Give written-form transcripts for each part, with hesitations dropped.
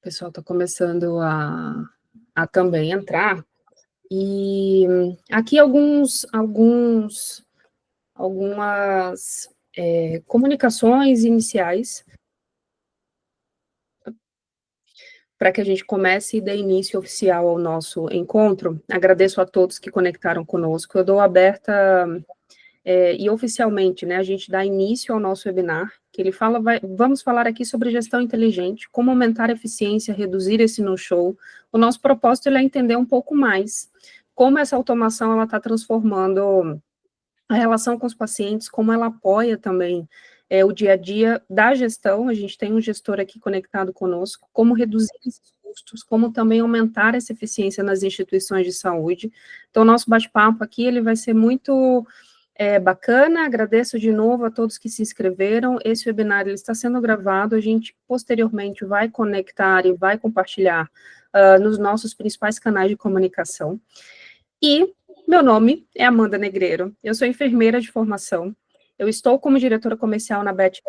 pessoal está começando a também entrar. E aqui algumas comunicações iniciais para que a gente comece e dê início oficial ao nosso encontro. Agradeço a todos que conectaram conosco. Eu dou aberta e oficialmente, né, a gente dá início ao nosso webinar, que ele fala, vamos falar aqui sobre gestão inteligente, como aumentar a eficiência, reduzir esse no-show. O nosso propósito é entender um pouco mais como essa automação está transformando a relação com os pacientes, como ela apoia também o dia a dia da gestão. A gente tem um gestor aqui conectado conosco, como reduzir esses custos, como também aumentar essa eficiência nas instituições de saúde. Então, nosso bate-papo aqui, ele vai ser muito bacana. Agradeço de novo a todos que se inscreveram. Esse webinar ele está sendo gravado, a gente posteriormente vai conectar e vai compartilhar nos nossos principais canais de comunicação. E meu nome é Amanda Negreiro, eu sou enfermeira de formação, eu estou como diretora comercial na Bet.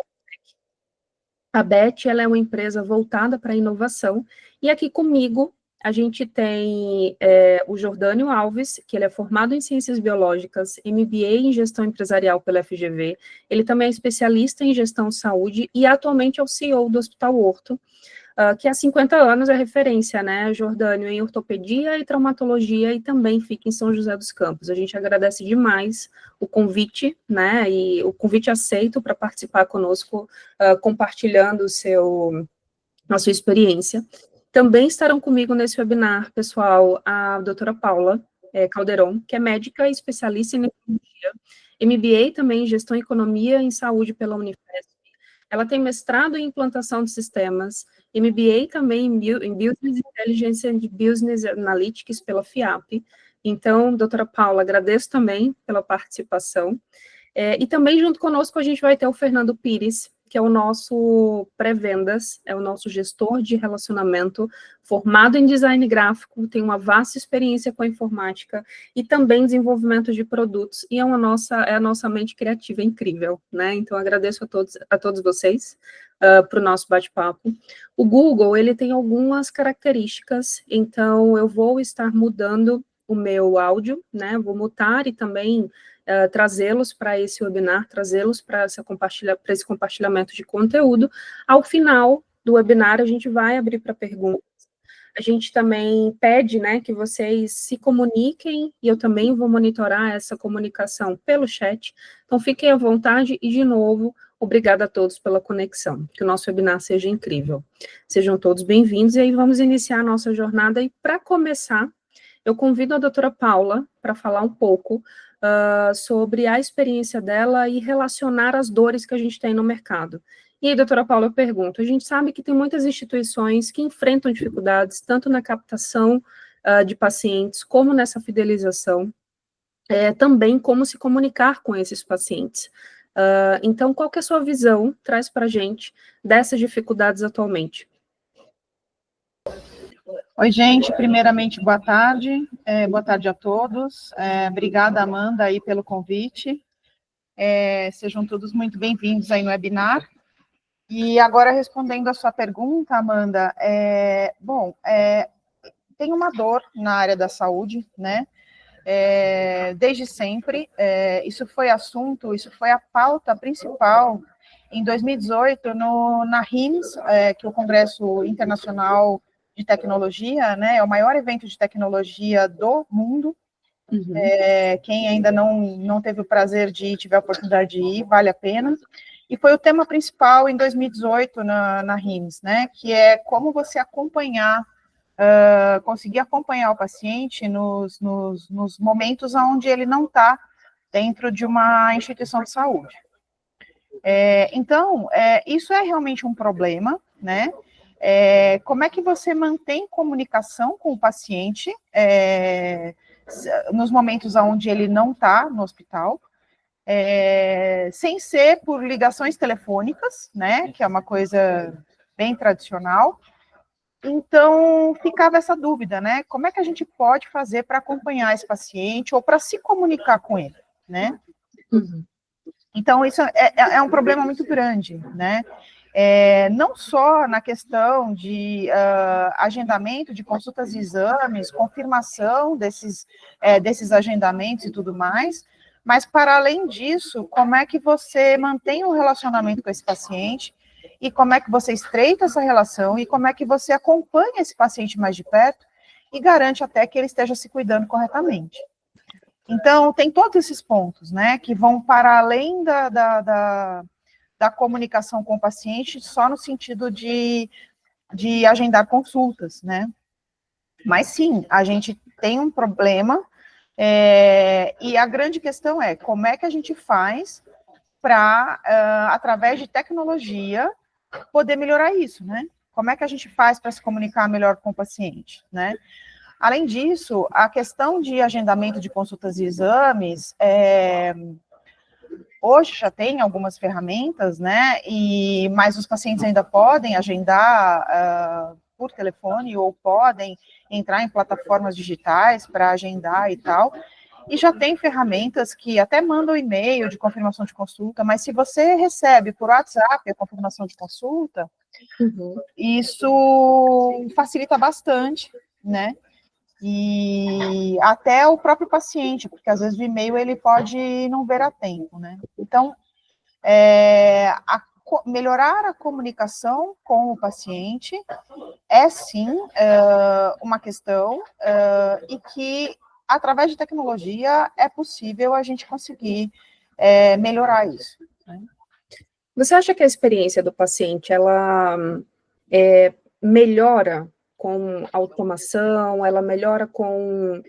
A Bet, ela é uma empresa voltada para a inovação, e aqui comigo a gente tem o Jordânio Alves, que ele é formado em Ciências Biológicas, MBA em Gestão Empresarial pela FGV, ele também é especialista em Gestão de Saúde e atualmente é o CEO do Hospital Horto, que há 50 anos é referência, né, Jordânio, em ortopedia e traumatologia, e também fica em São José dos Campos. A gente agradece demais o convite, né, e o convite aceito para participar conosco, compartilhando a sua experiência. Também estarão comigo nesse webinar, pessoal, a doutora Paula Calderon, que é médica e especialista em nefrologia, MBA também em Gestão e Economia em Saúde pela Unifesp. Ela tem mestrado em implantação de sistemas, MBA também em Business Intelligence and Business Analytics pela FIAP. Então, doutora Paula, agradeço também pela participação. E também junto conosco a gente vai ter o Fernando Pires, que é o nosso pré-vendas, é o nosso gestor de relacionamento, formado em design gráfico, tem uma vasta experiência com a informática e também desenvolvimento de produtos, e é a nossa mente criativa incrível, né? Então, agradeço a todos vocês para o nosso bate-papo. O Google, ele tem algumas características, então eu vou estar mudando o meu áudio, né? Vou mutar e também trazê-los para esse webinar, trazê-los para esse compartilhamento de conteúdo. Ao final do webinar, a gente vai abrir para perguntas. A gente também pede, né, que vocês se comuniquem, e eu também vou monitorar essa comunicação pelo chat. Então, fiquem à vontade e, de novo, obrigada a todos pela conexão. Que o nosso webinar seja incrível. Sejam todos bem-vindos, e aí vamos iniciar a nossa jornada. E, para começar, eu convido a doutora Paula para falar um pouco sobre a experiência dela e relacionar as dores que a gente tem no mercado. E aí, doutora Paula, eu pergunto, a gente sabe que tem muitas instituições que enfrentam dificuldades, tanto na captação de pacientes, como nessa fidelização, também como se comunicar com esses pacientes. Então, qual que é a sua visão, traz para a gente, dessas dificuldades atualmente? Oi, gente, primeiramente, boa tarde a todos, obrigada, Amanda, aí pelo convite, sejam todos muito bem-vindos aí no webinar. E agora, respondendo a sua pergunta, Amanda, tem uma dor na área da saúde, né, desde sempre, isso foi a pauta principal em 2018, na RIMS, que é o Congresso Internacional de Tecnologia, né, é o maior evento de tecnologia do mundo. Uhum. Quem ainda não teve o prazer de ir, tiver a oportunidade de ir, vale a pena. E foi o tema principal em 2018 na RIMS, né, que é como você conseguir acompanhar o paciente nos momentos onde ele não está dentro de uma instituição de saúde. Então, isso é realmente um problema, né? Como é que você mantém comunicação com o paciente nos momentos onde ele não está no hospital, sem ser por ligações telefônicas, né? Que é uma coisa bem tradicional. Então, ficava essa dúvida, né? Como é que a gente pode fazer para acompanhar esse paciente ou para se comunicar com ele, né? Uhum. Então, isso é um problema muito grande, né? não só na questão de agendamento de consultas e exames, confirmação desses agendamentos e tudo mais, mas, para além disso, como é que você mantém um relacionamento com esse paciente e como é que você estreita essa relação e como é que você acompanha esse paciente mais de perto e garante até que ele esteja se cuidando corretamente. Então, tem todos esses pontos, né, que vão para além da comunicação com o paciente, só no sentido de agendar consultas, né? Mas sim, a gente tem um problema, e a grande questão é como é que a gente faz para, através de tecnologia, poder melhorar isso, né? Como é que a gente faz para se comunicar melhor com o paciente, né? Além disso, a questão de agendamento de consultas e exames, hoje já tem algumas ferramentas, né? Mas os pacientes ainda podem agendar por telefone ou podem entrar em plataformas digitais para agendar e tal. E já tem ferramentas que até mandam e-mail de confirmação de consulta, mas se você recebe por WhatsApp a confirmação de consulta, isso facilita bastante, né? E até o próprio paciente, porque às vezes o e-mail ele pode não ver a tempo, né? Então, melhorar a comunicação com o paciente é sim uma questão e que através de tecnologia é possível a gente conseguir melhorar isso, né? Você acha que a experiência do paciente, ela melhora com automação, ela melhora com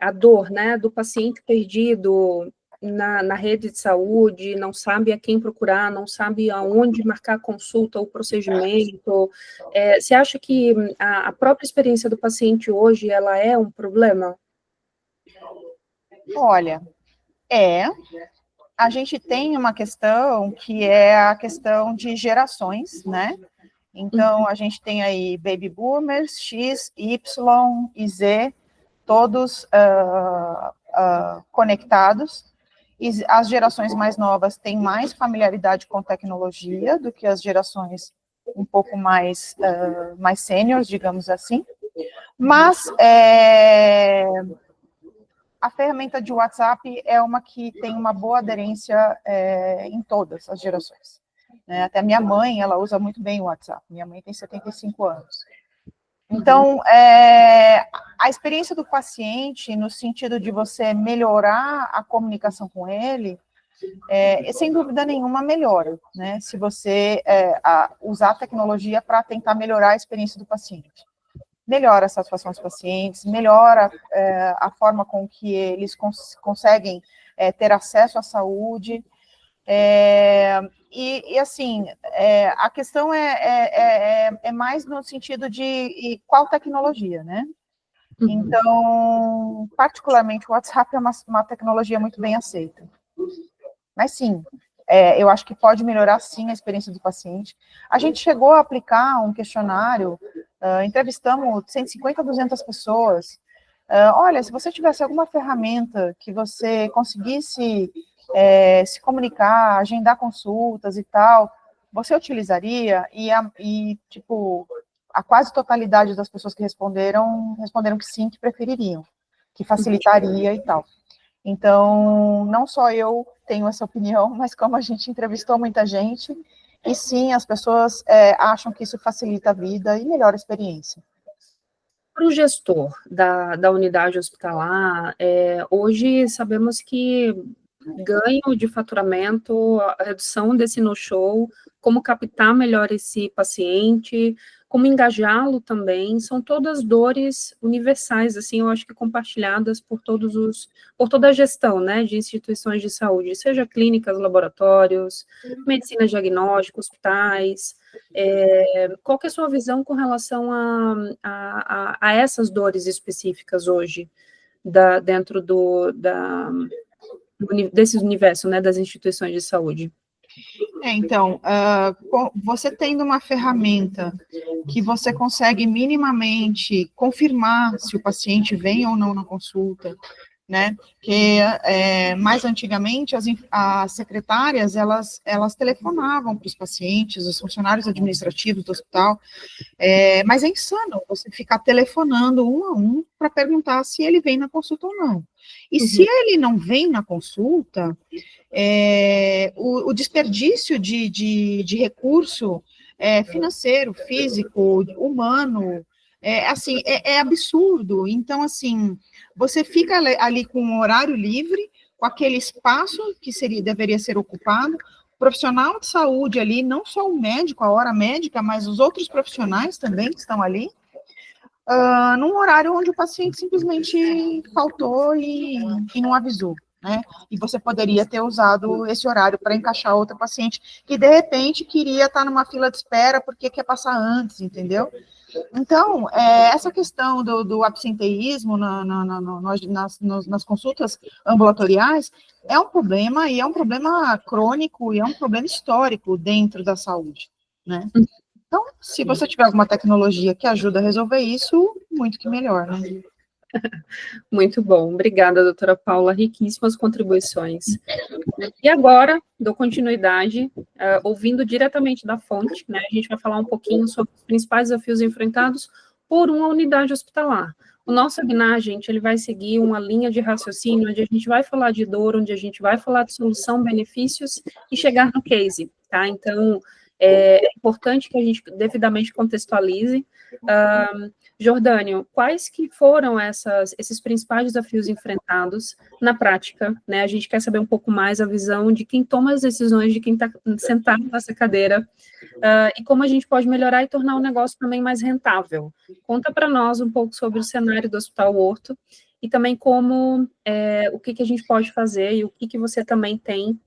a dor, né, do paciente perdido na rede de saúde, não sabe a quem procurar, não sabe aonde marcar a consulta ou procedimento? Você acha que a própria experiência do paciente hoje, ela é um problema? Olha, a gente tem uma questão que é a questão de gerações, né? Então, a gente tem aí baby boomers, X, Y e Z, todos conectados. E as gerações mais novas têm mais familiaridade com tecnologia do que as gerações um pouco mais sêniores, digamos assim. Mas a ferramenta de WhatsApp é uma que tem uma boa aderência em todas as gerações. Até minha mãe, ela usa muito bem o WhatsApp. Minha mãe tem 75 anos. Então, a experiência do paciente, no sentido de você melhorar a comunicação com ele, sem dúvida nenhuma melhora, né? Se você usar a tecnologia para tentar melhorar a experiência do paciente. Melhora a satisfação dos pacientes, melhora a forma com que eles conseguem ter acesso à saúde. E assim, a questão é mais no sentido de qual tecnologia, né? Então, particularmente, o WhatsApp é uma tecnologia muito bem aceita. Mas sim, eu acho que pode melhorar sim a experiência do paciente. A gente chegou a aplicar um questionário, entrevistamos 150 a 200 pessoas. Olha, se você tivesse alguma ferramenta que você conseguisse se comunicar, agendar consultas e tal, você utilizaria? E tipo, a quase totalidade das pessoas que responderam que sim, que prefeririam, que facilitaria e tal. Então, não só eu tenho essa opinião, mas como a gente entrevistou muita gente, e sim, as pessoas acham que isso facilita a vida e melhora a experiência. Para o gestor da unidade hospitalar, hoje sabemos que ganho de faturamento, a redução desse no-show, como captar melhor esse paciente, como engajá-lo também, são todas dores universais, assim, eu acho que compartilhadas por toda a gestão, né, de instituições de saúde, seja clínicas, laboratórios, medicina diagnóstica, hospitais. Qual que é a sua visão com relação a essas dores específicas hoje, dentro desse universo, né, das instituições de saúde? Então, você tendo uma ferramenta que você consegue minimamente confirmar se o paciente vem ou não na consulta, né? Que mais antigamente as secretárias elas telefonavam para os pacientes, os funcionários administrativos do hospital, mas é insano você ficar telefonando um a um para perguntar se ele vem na consulta ou não. E se ele não vem na consulta, o desperdício de recurso financeiro, físico, humano, assim, é absurdo. Então, assim, você fica ali com um horário livre, com aquele espaço que deveria ser ocupado, o profissional de saúde ali, não só o médico, a hora médica, mas os outros profissionais também que estão ali, num horário onde o paciente simplesmente faltou e não avisou, né? E você poderia ter usado esse horário para encaixar outro paciente que, de repente, queria estar numa fila de espera porque quer passar antes, entendeu? Então, essa questão do absenteísmo nas consultas ambulatoriais é um problema, e é um problema crônico, e é um problema histórico dentro da saúde, né? Então, se você tiver alguma tecnologia que ajuda a resolver isso, muito que melhor, né? Muito bom. Obrigada, doutora Paula. Riquíssimas contribuições. E agora, dou continuidade, ouvindo diretamente da fonte, né? A gente vai falar um pouquinho sobre os principais desafios enfrentados por uma unidade hospitalar. O nosso webinar, gente, ele vai seguir uma linha de raciocínio onde a gente vai falar de dor, onde a gente vai falar de solução, benefícios e chegar no case, tá? Então, é importante que a gente devidamente contextualize. Jordânio, quais que foram esses principais desafios enfrentados na prática, né? A gente quer saber um pouco mais a visão de quem toma as decisões, de quem está sentado nessa cadeira, e como a gente pode melhorar e tornar o negócio também mais rentável. Conta para nós um pouco sobre o cenário do Hospital Horto e também como, o que a gente pode fazer e o que você também tem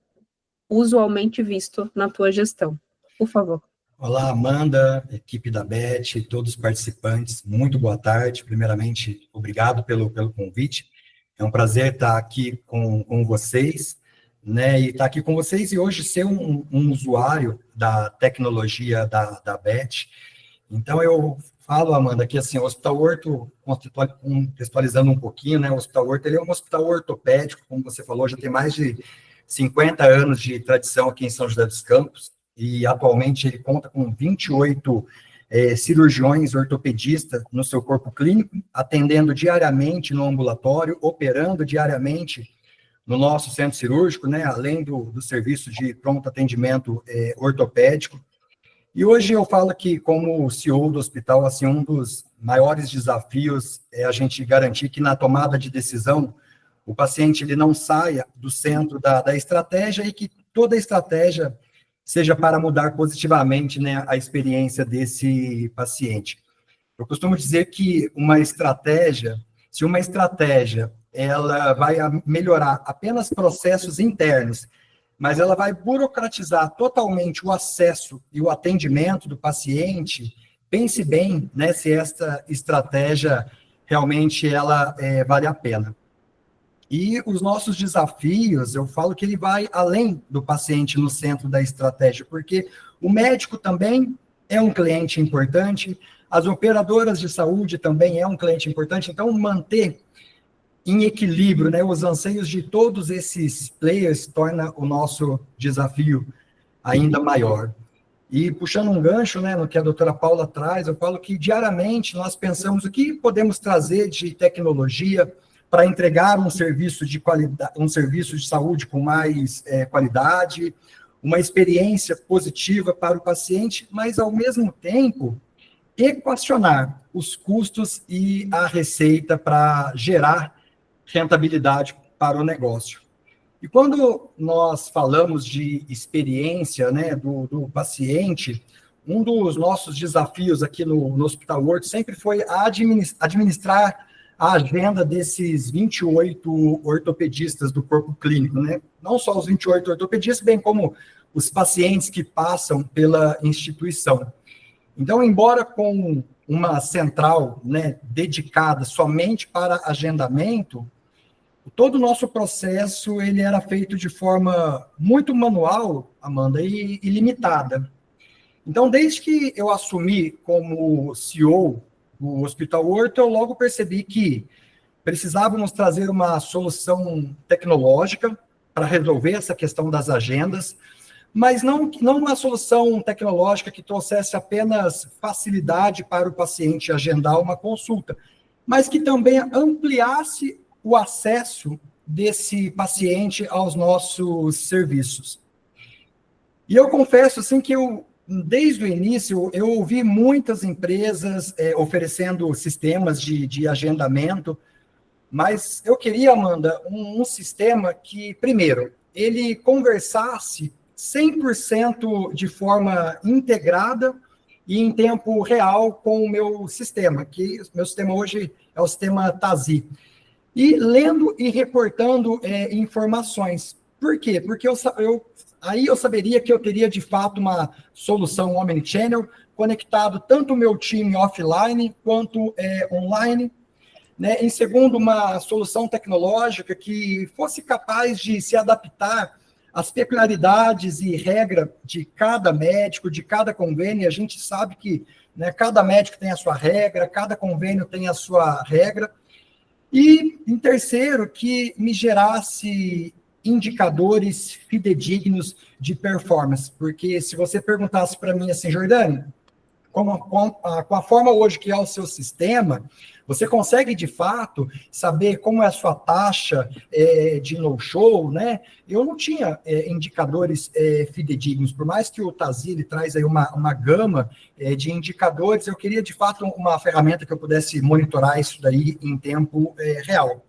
usualmente visto na tua gestão. Por favor. Olá, Amanda, equipe da BET, todos os participantes, muito boa tarde. Primeiramente, obrigado pelo convite. É um prazer estar aqui com vocês, né? E estar aqui com vocês e hoje ser um usuário da tecnologia da BET. Então, eu falo, Amanda, que assim, o Hospital Horto, contextualizando um pouquinho, né? O Hospital Horto, ele é um hospital ortopédico, como você falou, já tem mais de 50 anos de tradição aqui em São José dos Campos. E atualmente ele conta com 28 cirurgiões ortopedistas no seu corpo clínico, atendendo diariamente no ambulatório, operando diariamente no nosso centro cirúrgico, né, além do serviço de pronto atendimento ortopédico. E hoje eu falo que, como CEO do hospital, assim, um dos maiores desafios é a gente garantir que na tomada de decisão o paciente ele não saia do centro da estratégia e que toda a estratégia seja para mudar positivamente, né, a experiência desse paciente. Eu costumo dizer que se uma estratégia ela vai melhorar apenas processos internos, mas ela vai burocratizar totalmente o acesso e o atendimento do paciente, pense bem, né, se esta estratégia realmente ela vale a pena. E os nossos desafios, eu falo que ele vai além do paciente no centro da estratégia, porque o médico também é um cliente importante, as operadoras de saúde também é um cliente importante, então manter em equilíbrio, né, os anseios de todos esses players torna o nosso desafio ainda maior. E puxando um gancho, né, no que a doutora Paula traz, eu falo que diariamente nós pensamos o que podemos trazer de tecnologia para entregar um serviço de qualidade, um serviço de saúde com mais qualidade, uma experiência positiva para o paciente, mas ao mesmo tempo equacionar os custos e a receita para gerar rentabilidade para o negócio. E quando nós falamos de experiência, né, do paciente, um dos nossos desafios aqui no Hospital Horto sempre foi administrar a agenda desses 28 ortopedistas do corpo clínico, né? Não só os 28 ortopedistas, bem como os pacientes que passam pela instituição. Então, embora com uma central, né, dedicada somente para agendamento, todo o nosso processo ele era feito de forma muito manual, Amanda, e limitada. Então, desde que eu assumi como CEO do Hospital Horto, eu logo percebi que precisávamos trazer uma solução tecnológica para resolver essa questão das agendas, mas não uma solução tecnológica que trouxesse apenas facilidade para o paciente agendar uma consulta, mas que também ampliasse o acesso desse paciente aos nossos serviços. E eu confesso, assim, que desde o início, eu ouvi muitas empresas oferecendo sistemas de agendamento, mas eu queria, Amanda, um sistema que, primeiro, ele conversasse 100% de forma integrada e em tempo real com o meu sistema, que o meu sistema hoje é o sistema Tazi. E lendo e reportando informações. Por quê? Porque aí eu saberia que eu teria, de fato, uma solução omnichannel, conectado tanto o meu time offline quanto online, né? Em segundo, uma solução tecnológica que fosse capaz de se adaptar às peculiaridades e regras de cada médico, de cada convênio. A gente sabe que, né, cada médico tem a sua regra, cada convênio tem a sua regra. E, em terceiro, que me gerasse indicadores fidedignos de performance. Porque se você perguntasse para mim assim, Jordane, com a forma hoje que é o seu sistema, você consegue, de fato, saber como é a sua taxa de no-show, né? Eu não tinha indicadores fidedignos, por mais que o Tazi traz aí uma gama de indicadores, eu queria, de fato, uma ferramenta que eu pudesse monitorar isso daí em tempo real.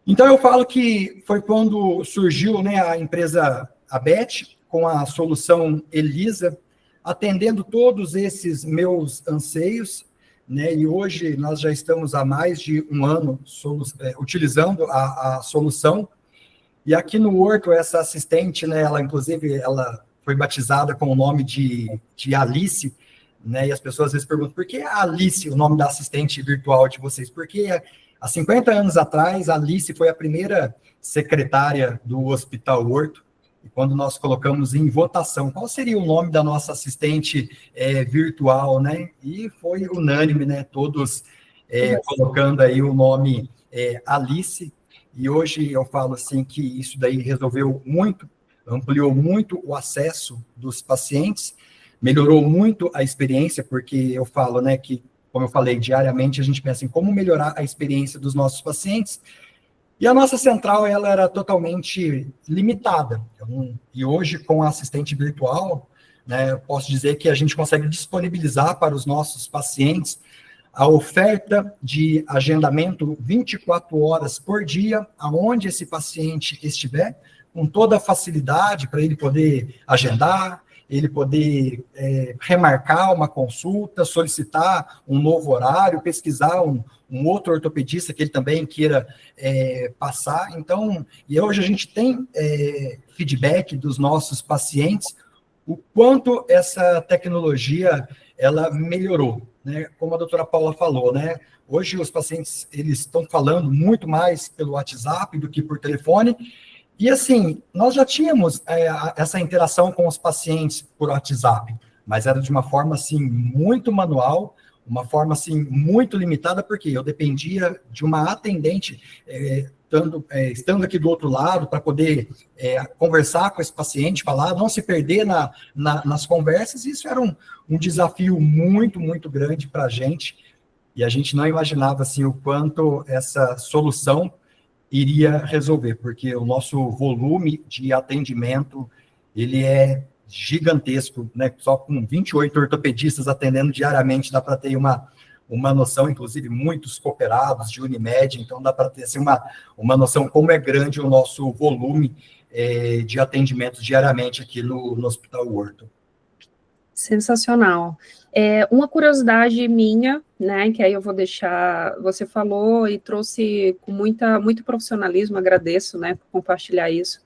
Então, eu falo que foi quando surgiu, né, a empresa Abet, com a solução Elisa, atendendo todos esses meus anseios, né? E hoje nós já estamos há mais de um ano utilizando a solução. E aqui no Horto, essa assistente, né, ela foi batizada com o nome de Alice, né? E as pessoas às vezes perguntam, por que a Alice, o nome da assistente virtual de vocês? Porque há 50 anos atrás, a Alice foi a primeira secretária do Hospital Horto. E quando nós colocamos em votação, qual seria o nome da nossa assistente virtual, né? E foi unânime, né? Todos colocando aí o nome Alice. E hoje eu falo assim que isso daí resolveu muito, ampliou muito o acesso dos pacientes, melhorou muito a experiência, porque eu falo, né, que, como eu falei, diariamente a gente pensa em como melhorar a experiência dos nossos pacientes. E a nossa central, ela era totalmente limitada. E hoje, com a assistente virtual, né, eu posso dizer que a gente consegue disponibilizar para os nossos pacientes a oferta de agendamento 24 horas por dia, aonde esse paciente estiver, com toda a facilidade para ele poder agendar, ele poder remarcar uma consulta, solicitar um novo horário, pesquisar um outro ortopedista que ele também queira passar. Então, e hoje a gente tem feedback dos nossos pacientes, o quanto essa tecnologia, ela melhorou, né? Como a doutora Paula falou, né? Hoje os pacientes, eles estão falando muito mais pelo WhatsApp do que por telefone. E assim, nós já tínhamos essa interação com os pacientes por WhatsApp, mas era de uma forma, assim, muito manual, uma forma, assim, muito limitada, porque eu dependia de uma atendente estando aqui do outro lado para poder conversar com esse paciente, falar, não se perder nas conversas. Isso era um desafio muito, muito grande para a gente, e a gente não imaginava, assim, o quanto essa solução iria resolver, porque o nosso volume de atendimento, ele é gigantesco, né? Só com 28 ortopedistas atendendo diariamente, dá para ter uma noção, inclusive muitos cooperados de Unimed, então dá para ter assim, uma noção como é grande o nosso volume de atendimento diariamente aqui no Hospital Horto. Sensacional. Uma curiosidade minha, né, que aí eu vou deixar, você falou e trouxe com muito profissionalismo, agradeço, né, por compartilhar isso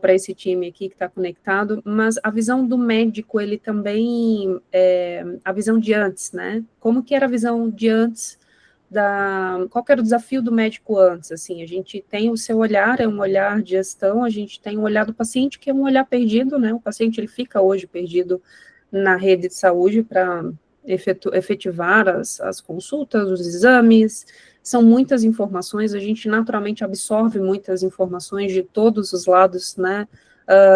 para esse time aqui que está conectado, mas a visão do médico, ele também, a visão de antes, né, como que era a visão de antes, qual que era o desafio do médico antes, assim, a gente tem o seu olhar, é um olhar de gestão, a gente tem o olhar do paciente, que é um olhar perdido, né, o paciente, ele fica hoje perdido na rede de saúde para efetivar as consultas, os exames, são muitas informações, a gente naturalmente absorve muitas informações de todos os lados, né,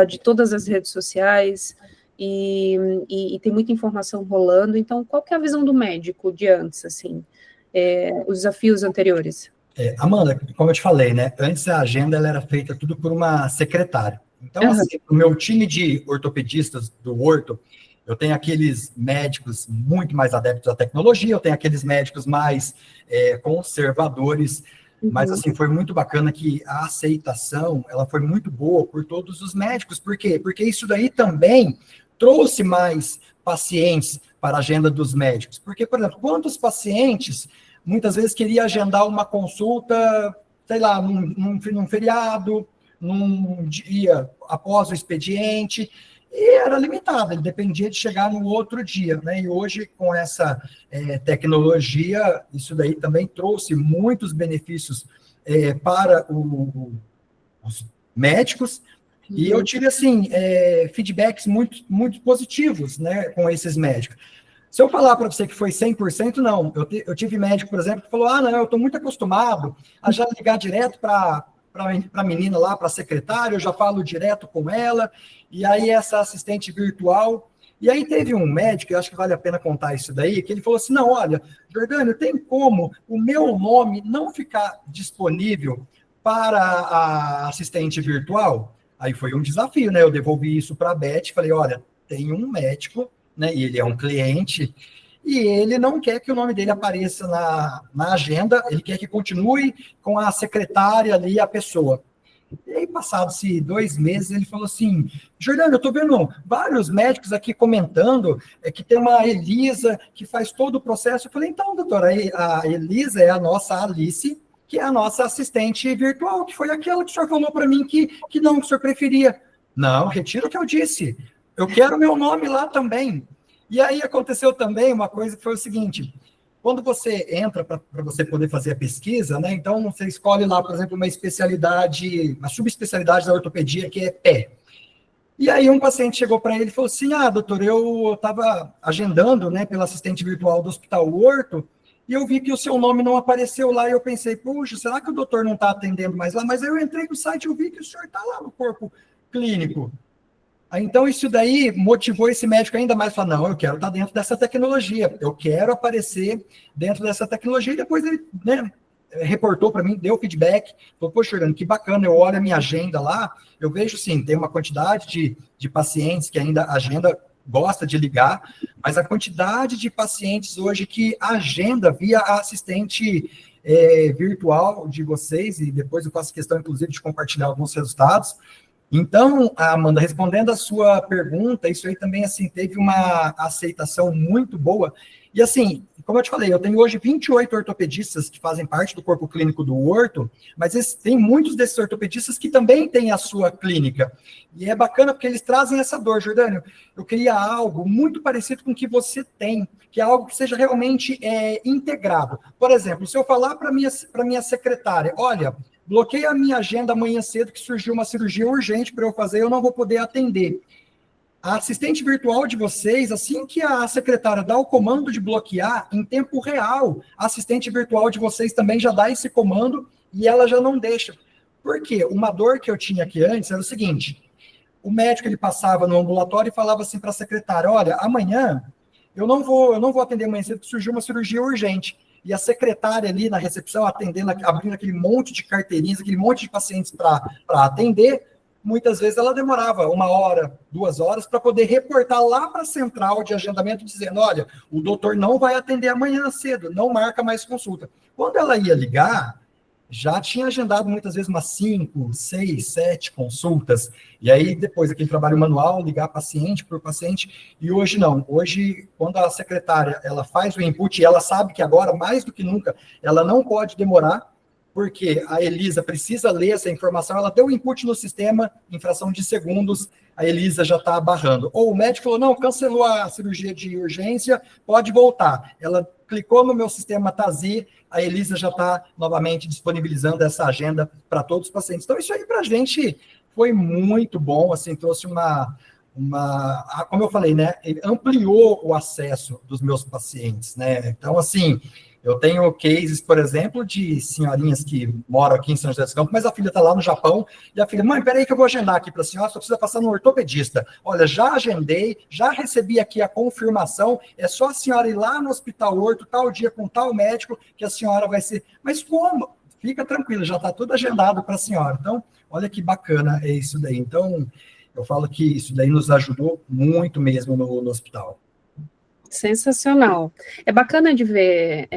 de todas as redes sociais, e tem muita informação rolando. Então, qual que é a visão do médico de antes, assim, os desafios anteriores? Amanda, como eu te falei, né, antes a agenda ela era feita tudo por uma secretária. Então, assim, o meu time de ortopedistas do Orto, eu tenho aqueles médicos muito mais adeptos à tecnologia, eu tenho aqueles médicos mais conservadores, mas, assim, foi muito bacana que a aceitação, ela foi muito boa por todos os médicos. Por quê? Porque isso daí também trouxe mais pacientes para a agenda dos médicos. Porque, por exemplo, quantos pacientes muitas vezes queria agendar uma consulta, sei lá, num feriado, num dia após o expediente, e era limitado, ele dependia de chegar no outro dia, né? E hoje, com essa tecnologia, isso daí também trouxe muitos benefícios para os médicos, e eu tive, assim, feedbacks muito, muito positivos, né, com esses médicos. Se eu falar para você que foi 100%, não. Eu tive médico, por exemplo, que falou, não, eu estou muito acostumado a já ligar direto para a menina lá, para a secretária, eu já falo direto com ela, e aí essa assistente virtual. E aí teve um médico, eu acho que vale a pena contar isso daí, que ele falou assim, não, olha, Jordânio, tem como o meu nome não ficar disponível para a assistente virtual? Aí foi um desafio, né? Eu devolvi isso para a Beth, falei, olha, tem um médico, né, e ele é um cliente, e ele não quer que o nome dele apareça na agenda, ele quer que continue com a secretária ali, a pessoa. E aí, passados-se 2 meses, ele falou assim, Jordânia, eu estou vendo vários médicos aqui comentando que tem uma Elisa que faz todo o processo. Eu falei, então, doutora, a Elisa é a nossa Alice, que é a nossa assistente virtual, que foi aquela que o senhor falou para mim que não, que o senhor preferia. Não, retiro o que eu disse. Eu quero meu nome lá também. E aí aconteceu também uma coisa que foi o seguinte, quando você entra para você poder fazer a pesquisa, né, então você escolhe lá, por exemplo, uma especialidade, uma subespecialidade da ortopedia, que é pé. E aí um paciente chegou para ele e falou assim, doutor, eu estava agendando, né, pela assistente virtual do Hospital Orto, e eu vi que o seu nome não apareceu lá, e eu pensei, puxa, será que o doutor não está atendendo mais lá? Mas aí eu entrei no site e eu vi que o senhor está lá no corpo clínico. Então, isso daí motivou esse médico ainda mais a falar, não, eu quero estar dentro dessa tecnologia, eu quero aparecer dentro dessa tecnologia, e depois ele, né, reportou para mim, deu feedback, falou, poxa, Jordânia, que bacana, eu olho a minha agenda lá, eu vejo, sim, tem uma quantidade de pacientes que ainda a agenda gosta de ligar, mas a quantidade de pacientes hoje que agenda via a assistente virtual de vocês, e depois eu faço questão, inclusive, de compartilhar alguns resultados. Então, Amanda, respondendo a sua pergunta, isso aí também, assim, teve uma aceitação muito boa. E, assim, como eu te falei, eu tenho hoje 28 ortopedistas que fazem parte do corpo clínico do Orto, mas tem muitos desses ortopedistas que também têm a sua clínica. E é bacana porque eles trazem essa dor, Jordânio. Eu queria algo muito parecido com o que você tem, que é algo que seja realmente integrado. Por exemplo, se eu falar para minha secretária, olha, bloqueia a minha agenda amanhã cedo que surgiu uma cirurgia urgente para eu fazer, eu não vou poder atender. A assistente virtual de vocês, assim que a secretária dá o comando de bloquear, em tempo real, a assistente virtual de vocês também já dá esse comando e ela já não deixa. Por quê? Uma dor que eu tinha aqui antes era o seguinte, o médico ele passava no ambulatório e falava assim para a secretária, olha, amanhã eu não vou atender amanhã cedo porque surgiu uma cirurgia urgente. E a secretária ali na recepção, atendendo, abrindo aquele monte de carteirinhas, aquele monte de pacientes para atender, muitas vezes ela demorava 1 hora, 2 horas, para poder reportar lá para a central de agendamento, dizendo, olha, o doutor não vai atender amanhã cedo, não marca mais consulta. Quando ela ia ligar, já tinha agendado muitas vezes umas 5, 6, 7 consultas, e aí depois aquele trabalho manual, ligar paciente por paciente, e hoje não. Hoje, quando a secretária ela faz o input, e ela sabe que agora, mais do que nunca, ela não pode demorar, porque a Elisa precisa ler essa informação, ela deu o input no sistema, em fração de segundos, a Elisa já está barrando. Ou o médico falou, não, cancelou a cirurgia de urgência, pode voltar. Ela clicou no meu sistema TASI, a Elisa já está novamente disponibilizando essa agenda para todos os pacientes. Então, isso aí para a gente foi muito bom, assim, trouxe como eu falei, né, ele ampliou o acesso dos meus pacientes, né? Então, assim, eu tenho cases, por exemplo, de senhorinhas que moram aqui em São José dos Campos, mas a filha está lá no Japão, e a filha, mãe, peraí que eu vou agendar aqui para a senhora, só precisa passar no ortopedista. Olha, já agendei, já recebi aqui a confirmação, é só a senhora ir lá no hospital orto, tal dia com tal médico, que a senhora vai ser... Mas como? Fica tranquila, já está tudo agendado para a senhora. Então, olha que bacana é isso daí. Então, eu falo que isso daí nos ajudou muito mesmo no hospital. Sensacional. É bacana de ver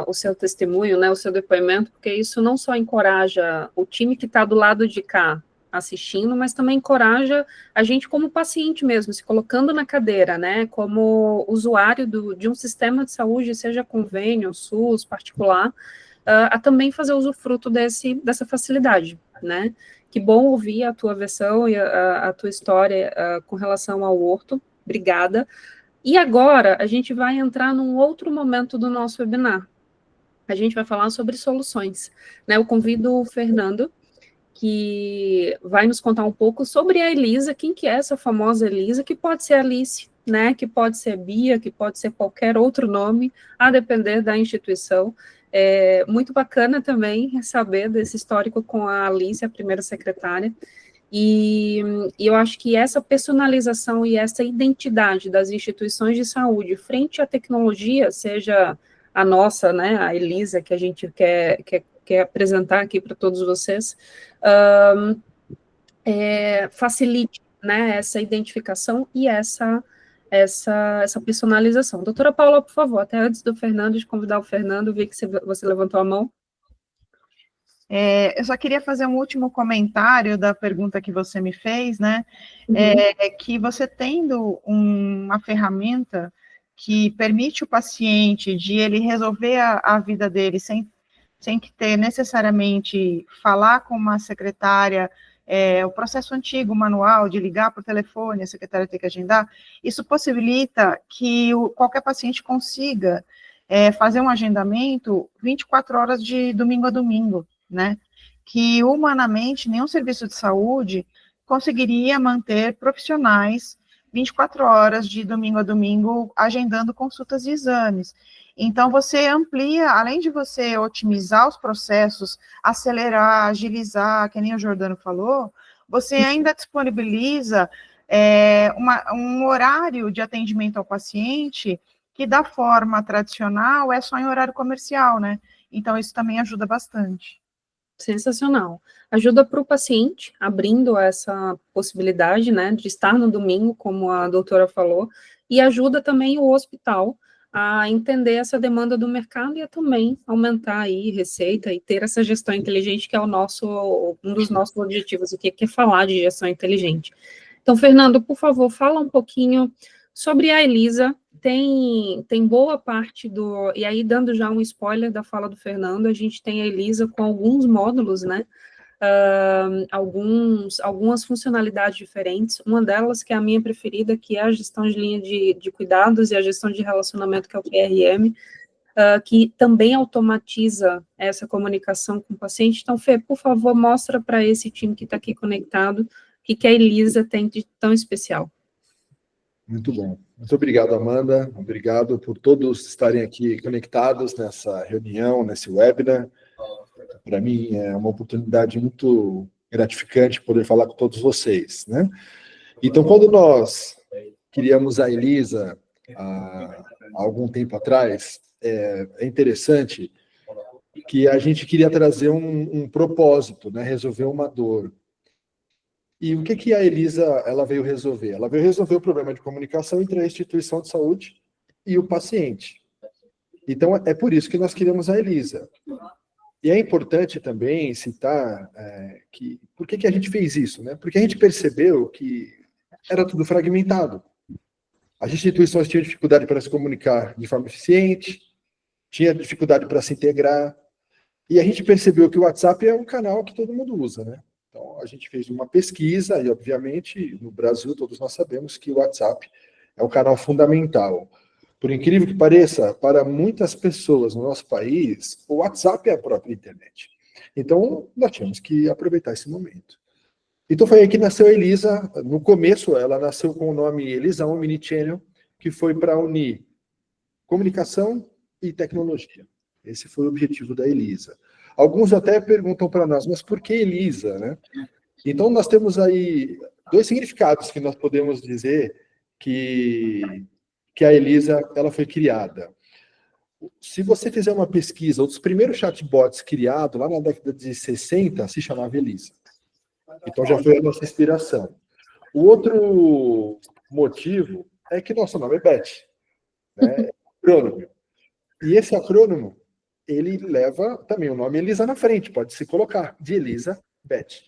o seu testemunho, né, o seu depoimento, porque isso não só encoraja o time que está do lado de cá assistindo, mas também encoraja a gente como paciente mesmo, se colocando na cadeira, né, como usuário de um sistema de saúde, seja convênio, SUS, particular, a também fazer usufruto dessa facilidade, né. Que bom ouvir a tua versão e a tua história com relação ao Orto. Obrigada. E agora, a gente vai entrar num outro momento do nosso webinar. A gente vai falar sobre soluções, né? Eu convido o Fernando, que vai nos contar um pouco sobre a Elisa, quem que é essa famosa Elisa, que pode ser Alice, né? Que pode ser Bia, que pode ser qualquer outro nome, a depender da instituição. É muito bacana também saber desse histórico com a Alice, a primeira secretária. E eu acho que essa personalização e essa identidade das instituições de saúde frente à tecnologia, seja a nossa, né, a Elisa, que a gente quer apresentar aqui para todos vocês, facilite, né, essa identificação e essa personalização. Doutora Paula, por favor, até antes do Fernando, de convidar o Fernando, vi que você levantou a mão. Eu só queria fazer um último comentário da pergunta que você me fez, né? Que você tendo uma ferramenta que permite o paciente de ele resolver a vida dele sem que ter necessariamente falar com uma secretária, o processo antigo, manual, de ligar por telefone, a secretária ter que agendar, isso possibilita que qualquer paciente consiga fazer um agendamento 24 horas de domingo a domingo, né, que humanamente nenhum serviço de saúde conseguiria manter profissionais 24 horas de domingo a domingo agendando consultas e exames. Então, você amplia, além de você otimizar os processos, acelerar, agilizar, que nem o Jordano falou, você ainda disponibiliza um horário de atendimento ao paciente que, da forma tradicional, é só em horário comercial, né? Então, isso também ajuda bastante. Sensacional. Ajuda para o paciente, abrindo essa possibilidade, né, de estar no domingo, como a doutora falou, e ajuda também o hospital a entender essa demanda do mercado e a também aumentar aí receita e ter essa gestão inteligente, que é um dos nossos objetivos, o que é falar de gestão inteligente. Então, Fernando, por favor, fala um pouquinho sobre a Elisa. Tem boa parte e aí dando já um spoiler da fala do Fernando, a gente tem a Elisa com alguns módulos, né, algumas funcionalidades diferentes, uma delas que é a minha preferida, que é a gestão de linha de cuidados e a gestão de relacionamento, que é o PRM, que também automatiza essa comunicação com o paciente. Então, Fê, por favor, mostra para esse time que está aqui conectado o que a Elisa tem de tão especial. Muito bom. Muito obrigado, Amanda. Obrigado por todos estarem aqui conectados nessa reunião, nesse webinar. Para mim é uma oportunidade muito gratificante poder falar com todos vocês, né? Então, quando nós criamos a Elisa há algum tempo atrás, é interessante que a gente queria trazer um propósito, né? Resolver uma dor. E o que a Elisa ela veio resolver? Ela veio resolver o problema de comunicação entre a instituição de saúde e o paciente. Então, é por isso que nós criamos a Elisa. E é importante também citar por que a gente fez isso, né? Porque a gente percebeu que era tudo fragmentado. As instituições tinham dificuldade para se comunicar de forma eficiente, tinha dificuldade para se integrar, e a gente percebeu que o WhatsApp é um canal que todo mundo usa, né? Então, a gente fez uma pesquisa e, obviamente, no Brasil, todos nós sabemos que o WhatsApp é um canal fundamental. Por incrível que pareça, para muitas pessoas no nosso país, o WhatsApp é a própria internet. Então, nós tínhamos que aproveitar esse momento. Então foi aí que nasceu a Elisa. No começo, ela nasceu com o nome Elisa Omnichannel, que foi para unir comunicação e tecnologia. Esse foi o objetivo da Elisa. Alguns até perguntam para nós, mas por que Elisa, né? Então nós temos aí 2 significados que nós podemos dizer que a Elisa ela foi criada. Se você fizer uma pesquisa, um dos primeiros chatbots criados lá na década de 60 se chamava Elisa. Então já foi a nossa inspiração. O outro motivo é que nosso nome é Beth, né? É acrônimo. E esse acrônimo, ele leva também o nome Elisa na frente, pode se colocar, de Elisa Beth.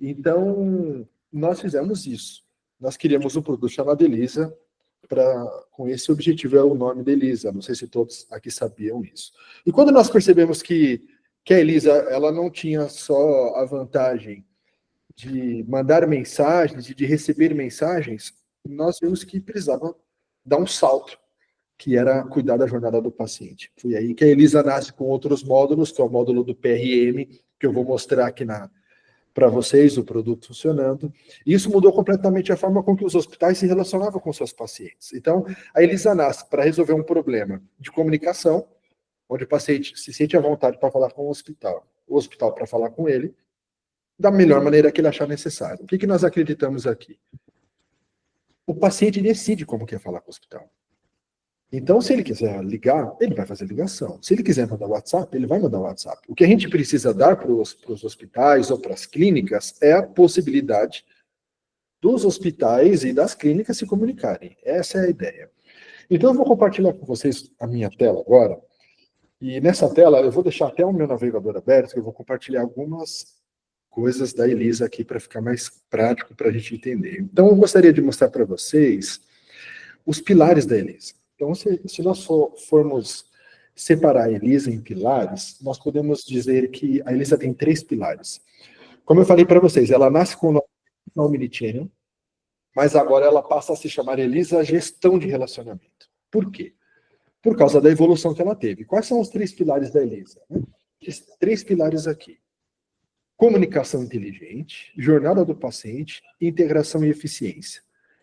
Então, nós fizemos isso. Nós criamos um produto chamado Elisa, com esse objetivo, é o nome da Elisa. Não sei se todos aqui sabiam isso. E quando nós percebemos que a Elisa ela não tinha só a vantagem de mandar mensagens e de receber mensagens, nós vimos que precisava dar um salto, que era cuidar da jornada do paciente. Foi aí que a Elisa nasce com outros módulos, que é o módulo do PRM, que eu vou mostrar aqui para vocês, o produto funcionando. E isso mudou completamente a forma com que os hospitais se relacionavam com seus pacientes. Então, a Elisa nasce para resolver um problema de comunicação, onde o paciente se sente à vontade para falar com o hospital para falar com ele, da melhor maneira que ele achar necessário. O que nós acreditamos aqui? O paciente decide como quer falar com o hospital. Então, se ele quiser ligar, ele vai fazer ligação. Se ele quiser mandar WhatsApp, ele vai mandar WhatsApp. O que a gente precisa dar para os hospitais ou para as clínicas é a possibilidade dos hospitais e das clínicas se comunicarem. Essa é a ideia. Então, eu vou compartilhar com vocês a minha tela agora. E nessa tela, eu vou deixar até o meu navegador aberto, que eu vou compartilhar algumas coisas da Elisa aqui para ficar mais prático para a gente entender. Então, eu gostaria de mostrar para vocês os pilares da Elisa. Então, se nós formos separar a Elisa em pilares, nós podemos dizer que a Elisa tem 3 pilares. Como eu falei para vocês, ela nasce com o nome Omnichannel, mas agora ela passa a se chamar Elisa Gestão de Relacionamento. Por quê? Por causa da evolução que ela teve. Quais são os 3 pilares da Elisa? 3 pilares aqui. Comunicação inteligente, jornada do paciente, integração e eficiência.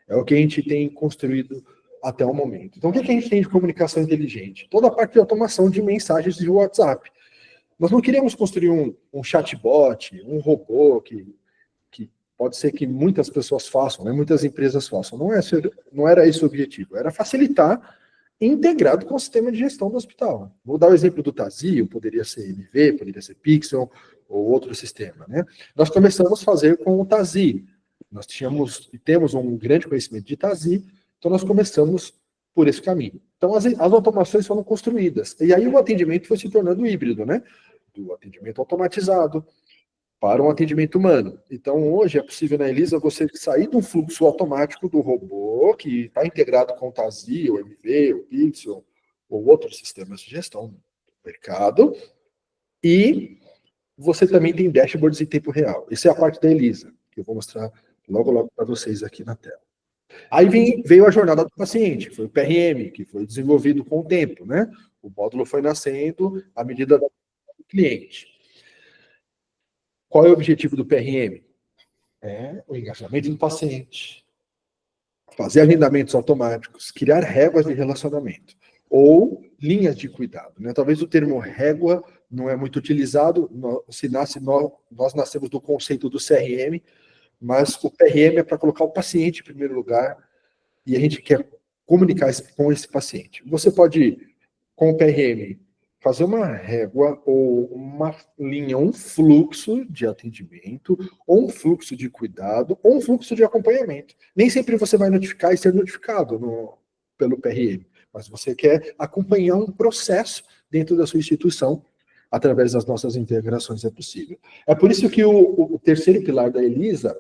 É o que a gente tem construído até o momento. Então, o que a gente tem de comunicação inteligente? Toda a parte de automação de mensagens de WhatsApp. Nós não queremos construir um chatbot, um robô que pode ser que muitas pessoas façam, né? Muitas empresas façam. Não era esse o objetivo. Era facilitar integrado com o sistema de gestão do hospital. Vou dar o exemplo do Tazio, poderia ser MV, poderia ser Pixel ou outro sistema, né? Nós começamos a fazer com o Tazio. Nós temos um grande conhecimento de Tazio, então nós começamos por esse caminho. Então as automações foram construídas. E aí o atendimento foi se tornando híbrido, né? Do atendimento automatizado para um atendimento humano. Então hoje é possível na Elisa você sair de um fluxo automático do robô, que está integrado com o Tazio, o MV, o Pixel, ou outros sistemas de gestão do mercado, e você também tem dashboards em tempo real. Essa é a parte da Elisa, que eu vou mostrar logo para vocês aqui na tela. Aí veio a jornada do paciente, foi o PRM, que foi desenvolvido com o tempo, né? O módulo foi nascendo à medida do cliente. Qual é o objetivo do PRM? É o engajamento do paciente, fazer agendamentos automáticos, criar réguas de relacionamento, ou linhas de cuidado, né? Talvez o termo régua não é muito utilizado, nós nascemos do conceito do CRM, mas o PRM é para colocar o paciente em primeiro lugar, e a gente quer comunicar com esse paciente. Você pode, com o PRM, fazer uma régua, ou uma linha, um fluxo de atendimento, ou um fluxo de cuidado, ou um fluxo de acompanhamento. Nem sempre você vai notificar e ser notificado pelo PRM, mas você quer acompanhar um processo dentro da sua instituição, através das nossas integrações é possível. É por isso que o terceiro pilar da Elisa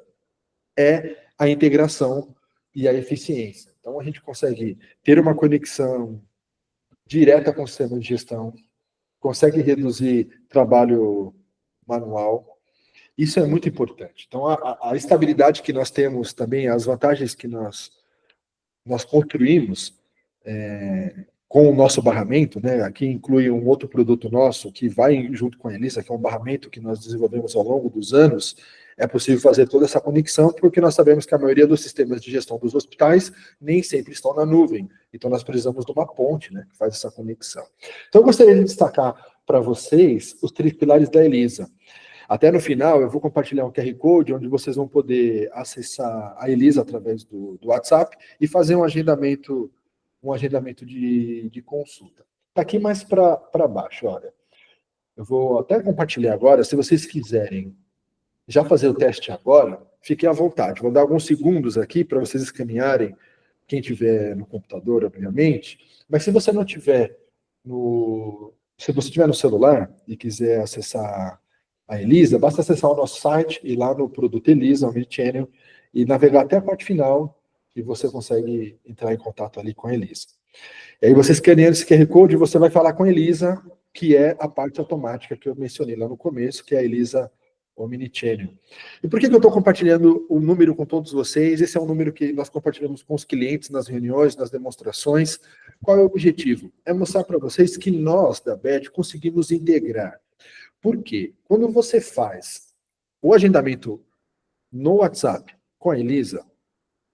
é a integração e a eficiência. Então, a gente consegue ter uma conexão direta com o sistema de gestão, consegue reduzir trabalho manual. Isso é muito importante. Então, a estabilidade que nós temos também, as vantagens que nós construímos com o nosso barramento, né? Aqui inclui um outro produto nosso que vai junto com a Elisa, que é um barramento que nós desenvolvemos ao longo dos anos, é possível fazer toda essa conexão, porque nós sabemos que a maioria dos sistemas de gestão dos hospitais nem sempre estão na nuvem. Então, nós precisamos de uma ponte, né, que faz essa conexão. Então, eu gostaria de destacar para vocês os 3 pilares da Elisa. Até no final, eu vou compartilhar um QR Code, onde vocês vão poder acessar a Elisa através do WhatsApp e fazer um agendamento de consulta. Está aqui mais para baixo, olha. Eu vou até compartilhar agora, se vocês quiserem já fazer o teste agora, fiquem à vontade. Vou dar alguns segundos aqui para vocês escanearem, quem tiver no computador, obviamente, mas se você não tiver se você tiver no celular e quiser acessar a Elisa, basta acessar o nosso site, ir lá no produto Elisa, o Omnichannel, e navegar até a parte final, e você consegue entrar em contato ali com a Elisa. E aí você escaneando esse QR Code, você vai falar com a Elisa, que é a parte automática que eu mencionei lá no começo, que é a Elisa Omnichannel. E por que eu estou compartilhando o número com todos vocês? Esse é um número que nós compartilhamos com os clientes nas reuniões, nas demonstrações. Qual é o objetivo? É mostrar para vocês que nós, da BET, conseguimos integrar. Por quê? Quando você faz o agendamento no WhatsApp com a Elisa,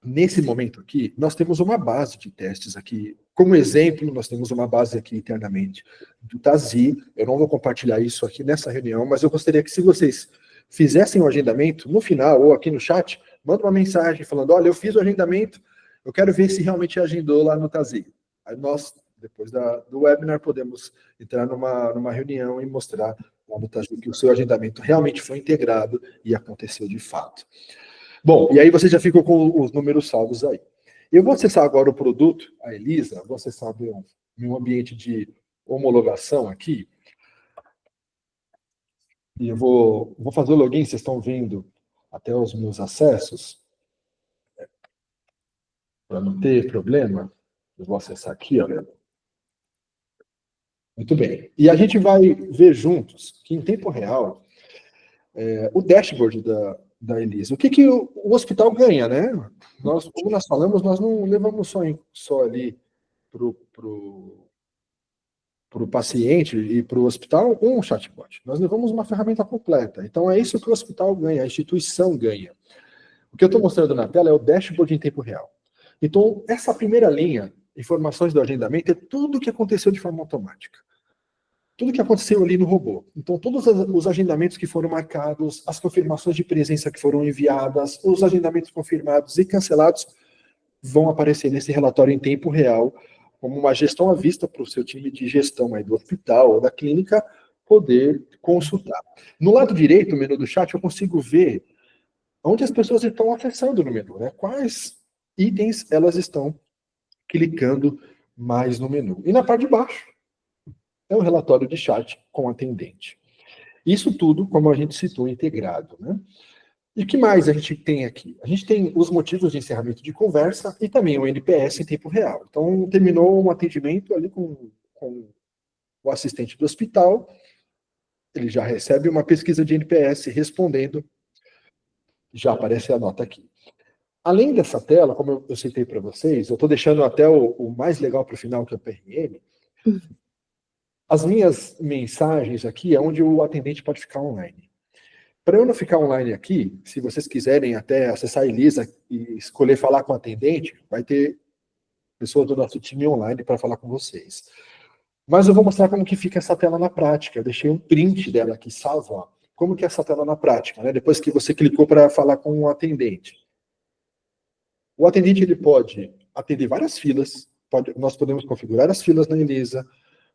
nesse momento aqui, nós temos uma base de testes aqui. Como exemplo, nós temos uma base aqui internamente do Tazi. Eu não vou compartilhar isso aqui nessa reunião, mas eu gostaria que, se vocês fizessem o agendamento, no final ou aqui no chat, manda uma mensagem falando: olha, eu fiz o agendamento, eu quero ver se realmente agendou lá no Tazi. Aí nós, depois do webinar, podemos entrar numa reunião e mostrar lá no Tazi que o seu agendamento realmente foi integrado e aconteceu de fato. Bom, e aí você já ficou com os números salvos aí. Eu vou acessar agora o produto, a Elisa, vou acessar meu ambiente de homologação aqui, e eu vou fazer o login, vocês estão vendo até os meus acessos, para não ter problema, eu vou acessar aqui, olha. Muito bem. E a gente vai ver juntos que, em tempo real, o dashboard da Elisa. O que o hospital ganha, né? Como nós falamos, nós não levamos só ali para o paciente e para o hospital um chatbot. Nós levamos uma ferramenta completa. Então, é isso que o hospital ganha, a instituição ganha. O que eu estou mostrando na tela é o dashboard em tempo real. Então, essa primeira linha, informações do agendamento, é tudo o que aconteceu de forma automática. Tudo que aconteceu ali no robô. Então, todos os agendamentos que foram marcados, as confirmações de presença que foram enviadas, os agendamentos confirmados e cancelados vão aparecer nesse relatório em tempo real, como uma gestão à vista para o seu time de gestão aí do hospital ou da clínica poder consultar. No lado direito, no menu do chat, eu consigo ver onde as pessoas estão acessando no menu, né? Quais itens elas estão clicando mais no menu. E na parte de baixo, é um relatório de chat com atendente. Isso tudo, como a gente citou, integrado, né? E o que mais a gente tem aqui? A gente tem os motivos de encerramento de conversa e também o NPS em tempo real. Então, terminou um atendimento ali com o assistente do hospital, ele já recebe uma pesquisa de NPS respondendo, já aparece a nota aqui. Além dessa tela, como eu citei para vocês, eu estou deixando até o mais legal para o final, que é o PRM. As minhas mensagens aqui é onde o atendente pode ficar online. Para eu não ficar online aqui, se vocês quiserem até acessar a Elisa e escolher falar com o atendente, vai ter pessoas do nosso time online para falar com vocês. Mas eu vou mostrar como que fica essa tela na prática. Eu deixei um print dela aqui salvo, ó. Como que é essa tela na prática, né? Depois que você clicou para falar com o atendente. O atendente ele pode atender várias filas, nós podemos configurar as filas na Elisa,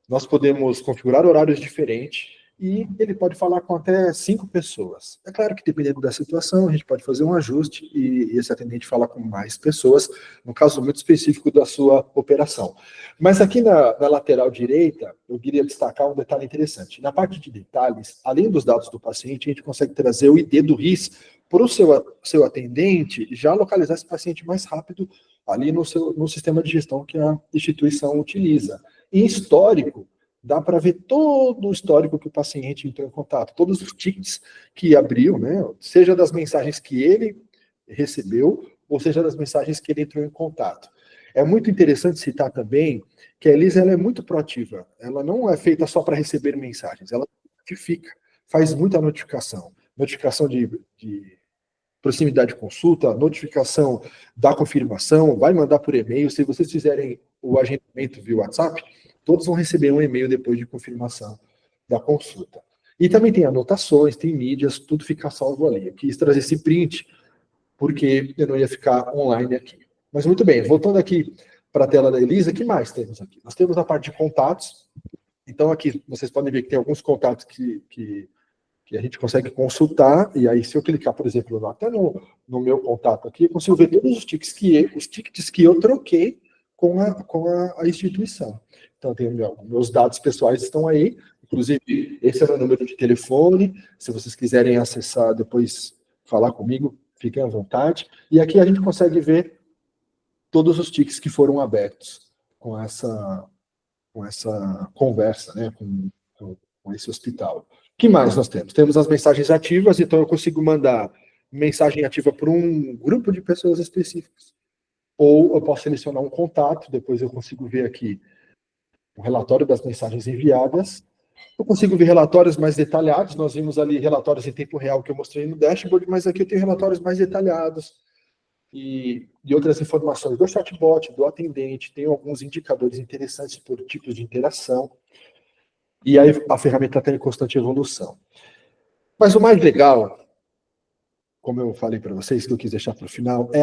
nós podemos configurar horários diferentes e ele pode falar com até 5 pessoas. É claro que, dependendo da situação, a gente pode fazer um ajuste e esse atendente fala com mais pessoas, no caso muito específico da sua operação. Mas aqui na lateral direita, eu queria destacar um detalhe interessante. Na parte de detalhes, além dos dados do paciente, a gente consegue trazer o ID do RIS para o seu atendente já localizar esse paciente mais rápido ali no sistema de gestão que a instituição utiliza. Em histórico, dá para ver todo o histórico que o paciente entrou em contato, todos os tickets que abriu, né? Seja das mensagens que ele recebeu, ou seja das mensagens que ele entrou em contato. É muito interessante citar também que a Elisa ela é muito proativa. Ela não é feita só para receber mensagens, ela notifica, faz muita notificação. Notificação de proximidade de consulta, notificação da confirmação, vai mandar por e-mail. Se vocês fizerem o agendamento via WhatsApp, todos vão receber um e-mail depois de confirmação da consulta. E também tem anotações, tem mídias, tudo fica salvo ali. Eu quis trazer esse print, porque eu não ia ficar online aqui. Mas muito bem, voltando aqui para a tela da Elisa, o que mais temos aqui? Nós temos a parte de contatos. Então aqui vocês podem ver que tem alguns contatos que a gente consegue consultar, e aí se eu clicar, por exemplo, até no meu contato aqui, eu consigo ver todos os tickets que eu troquei com a instituição. Então, tem meus dados pessoais estão aí, inclusive, esse é o meu número de telefone, se vocês quiserem acessar, depois falar comigo, fiquem à vontade. E aqui a gente consegue ver todos os tickets que foram abertos com essa conversa, né, com esse hospital. O que mais nós temos? Temos as mensagens ativas, então eu consigo mandar mensagem ativa para um grupo de pessoas específicas. Ou eu posso selecionar um contato, depois eu consigo ver aqui o relatório das mensagens enviadas. Eu consigo ver relatórios mais detalhados. Nós vimos ali relatórios em tempo real que eu mostrei no dashboard, mas aqui eu tenho relatórios mais detalhados e outras informações do chatbot, do atendente. Tem alguns indicadores interessantes por tipos de interação. E aí a ferramenta está em constante evolução. Mas o mais legal, como eu falei para vocês, que eu quis deixar para o final, é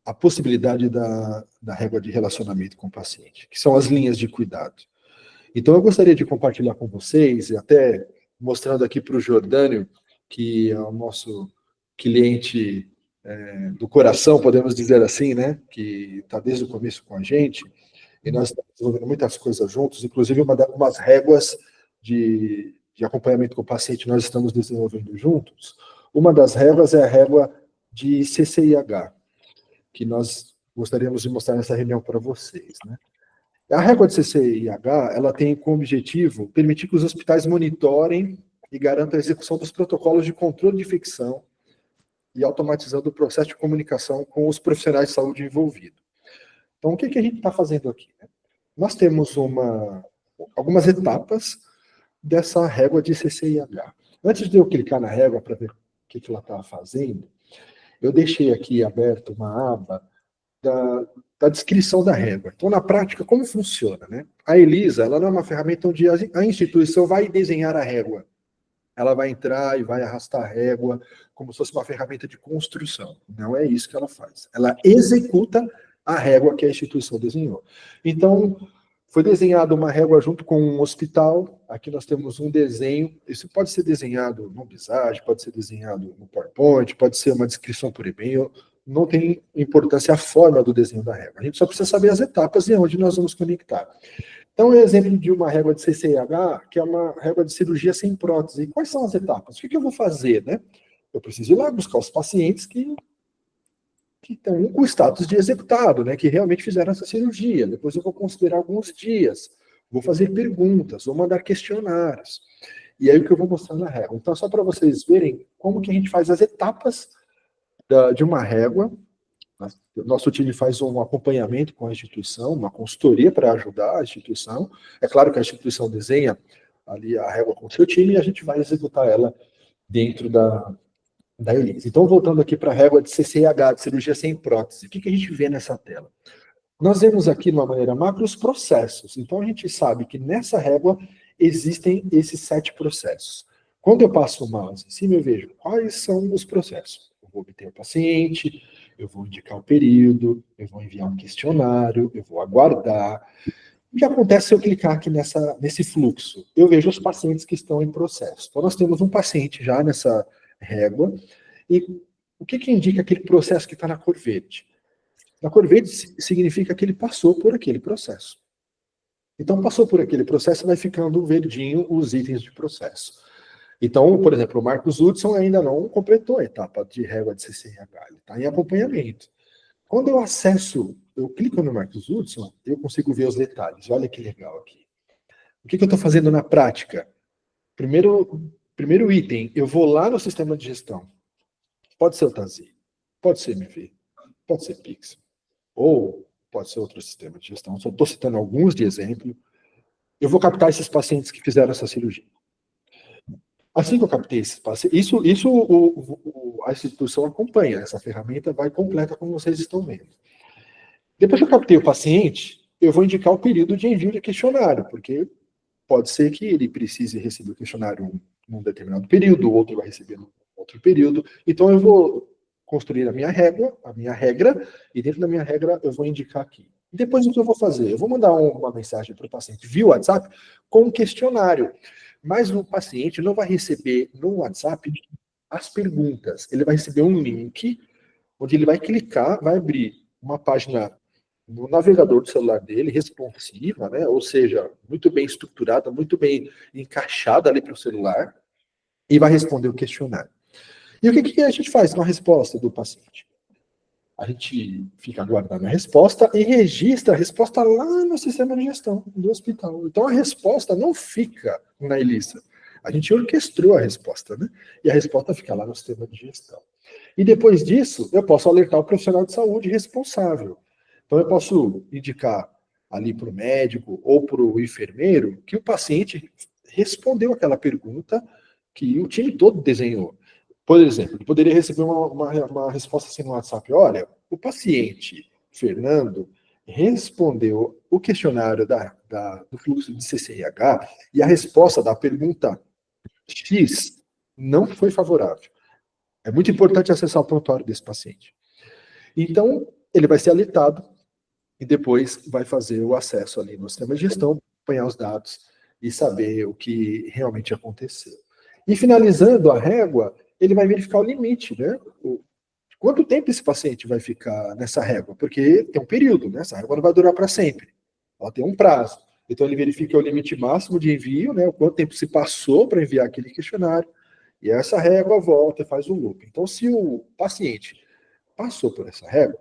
a possibilidade da régua de relacionamento com o paciente, que são as linhas de cuidado. Então, eu gostaria de compartilhar com vocês, e até mostrando aqui para o Jordânio, que é o nosso cliente do coração, podemos dizer assim, né, que está desde o começo com a gente, e nós estamos desenvolvendo muitas coisas juntos, inclusive umas réguas de acompanhamento com o paciente nós estamos desenvolvendo juntos. Uma das réguas é a régua de CCIH, que nós gostaríamos de mostrar nessa reunião para vocês, né? A régua de CCIH, ela tem como objetivo permitir que os hospitais monitorem e garantam a execução dos protocolos de controle de infecção e automatizando o processo de comunicação com os profissionais de saúde envolvidos. Então, o que a gente está fazendo aqui, né? Nós temos algumas etapas dessa régua de CCIH. Antes de eu clicar na régua para ver o que ela está fazendo, eu deixei aqui aberto uma aba da descrição da régua. Então, na prática, como funciona, né? A Elisa, ela não é uma ferramenta onde a instituição vai desenhar a régua. Ela vai entrar e vai arrastar a régua como se fosse uma ferramenta de construção. Não é isso que ela faz. Ela executa a régua que a instituição desenhou. Então, foi desenhada uma régua junto com um hospital. Aqui nós temos um desenho. Isso pode ser desenhado no Visage, pode ser desenhado no PowerPoint, pode ser uma descrição por e-mail. Não tem importância a forma do desenho da régua. A gente só precisa saber as etapas e onde nós vamos conectar. Então, é um exemplo de uma régua de CCIH, que é uma régua de cirurgia sem prótese. E quais são as etapas? O que eu vou fazer, né? Eu preciso ir lá buscar os pacientes que estão com o status de executado, né, que realmente fizeram essa cirurgia. Depois eu vou considerar alguns dias, vou fazer perguntas, vou mandar questionários. E aí o que eu vou mostrar na régua. Então, só para vocês verem como que a gente faz as etapas de uma régua. Nosso time faz um acompanhamento com a instituição, uma consultoria para ajudar a instituição. É claro que a instituição desenha ali a régua com o seu time e a gente vai executar ela dentro da Elisa. Então, voltando aqui para a régua de CCIH, de cirurgia sem prótese, o que a gente vê nessa tela? Nós vemos aqui, de uma maneira macro, os processos. Então, a gente sabe que nessa régua existem esses 7 processos. Quando eu passo o mouse em cima, eu vejo quais são os processos. Eu vou obter o paciente, eu vou indicar o período, eu vou enviar um questionário, eu vou aguardar. O que acontece se eu clicar aqui nesse fluxo? Eu vejo os pacientes que estão em processo. Então, nós temos um paciente já nessa régua. E o que indica aquele processo que está na cor verde? Na cor verde significa que ele passou por aquele processo. Então, passou por aquele processo, vai ficando verdinho os itens de processo. Então, por exemplo, o Marcos Hudson ainda não completou a etapa de régua de CCIH, ele está em acompanhamento. Quando eu clico no Marcos Hudson, eu consigo ver os detalhes. Olha que legal aqui. O que eu estou fazendo na prática? Primeiro item, eu vou lá no sistema de gestão. Pode ser o Tazi, pode ser MV, pode ser Pix, ou pode ser outro sistema de gestão. Só estou citando alguns de exemplo. Eu vou captar esses pacientes que fizeram essa cirurgia. Assim que eu captei esses pacientes, a instituição acompanha, essa ferramenta vai completa, como vocês estão vendo. Depois que eu captei o paciente, eu vou indicar o período de envio de questionário, porque pode ser que ele precise receber o questionário num determinado período, o outro vai receber num outro período. Então, eu vou construir a minha regra, e dentro da minha regra eu vou indicar aqui. Depois, o que eu vou fazer? Eu vou mandar uma mensagem para o paciente via WhatsApp com um questionário, mas o paciente não vai receber no WhatsApp as perguntas. Ele vai receber um link, onde ele vai clicar, vai abrir uma página no navegador do celular dele, responsiva, né? Ou seja, muito bem estruturada, muito bem encaixada ali para o celular, e vai responder o questionário. E o que a gente faz com a resposta do paciente? A gente fica aguardando a resposta e registra a resposta lá no sistema de gestão do hospital. Então, a resposta não fica na Elisa. A gente orquestrou a resposta, né? E a resposta fica lá no sistema de gestão. E depois disso, eu posso alertar o profissional de saúde responsável. Então, eu posso indicar ali para o médico ou para o enfermeiro que o paciente respondeu aquela pergunta que o time todo desenhou. Por exemplo, ele poderia receber uma resposta assim no WhatsApp: olha, o paciente Fernando respondeu o questionário do fluxo de CCIH e a resposta da pergunta X não foi favorável. É muito importante acessar o prontuário desse paciente. Então, ele vai ser alertado e depois vai fazer o acesso ali no sistema de gestão, acompanhar os dados e saber o que realmente aconteceu. E finalizando a régua, ele vai verificar o limite, né? Quanto tempo esse paciente vai ficar nessa régua? Porque tem um período, né? Essa régua não vai durar para sempre. Ela tem um prazo. Então, ele verifica o limite máximo de envio, né? O quanto tempo se passou para enviar aquele questionário. E essa régua volta e faz um loop. Então, se o paciente passou por essa régua,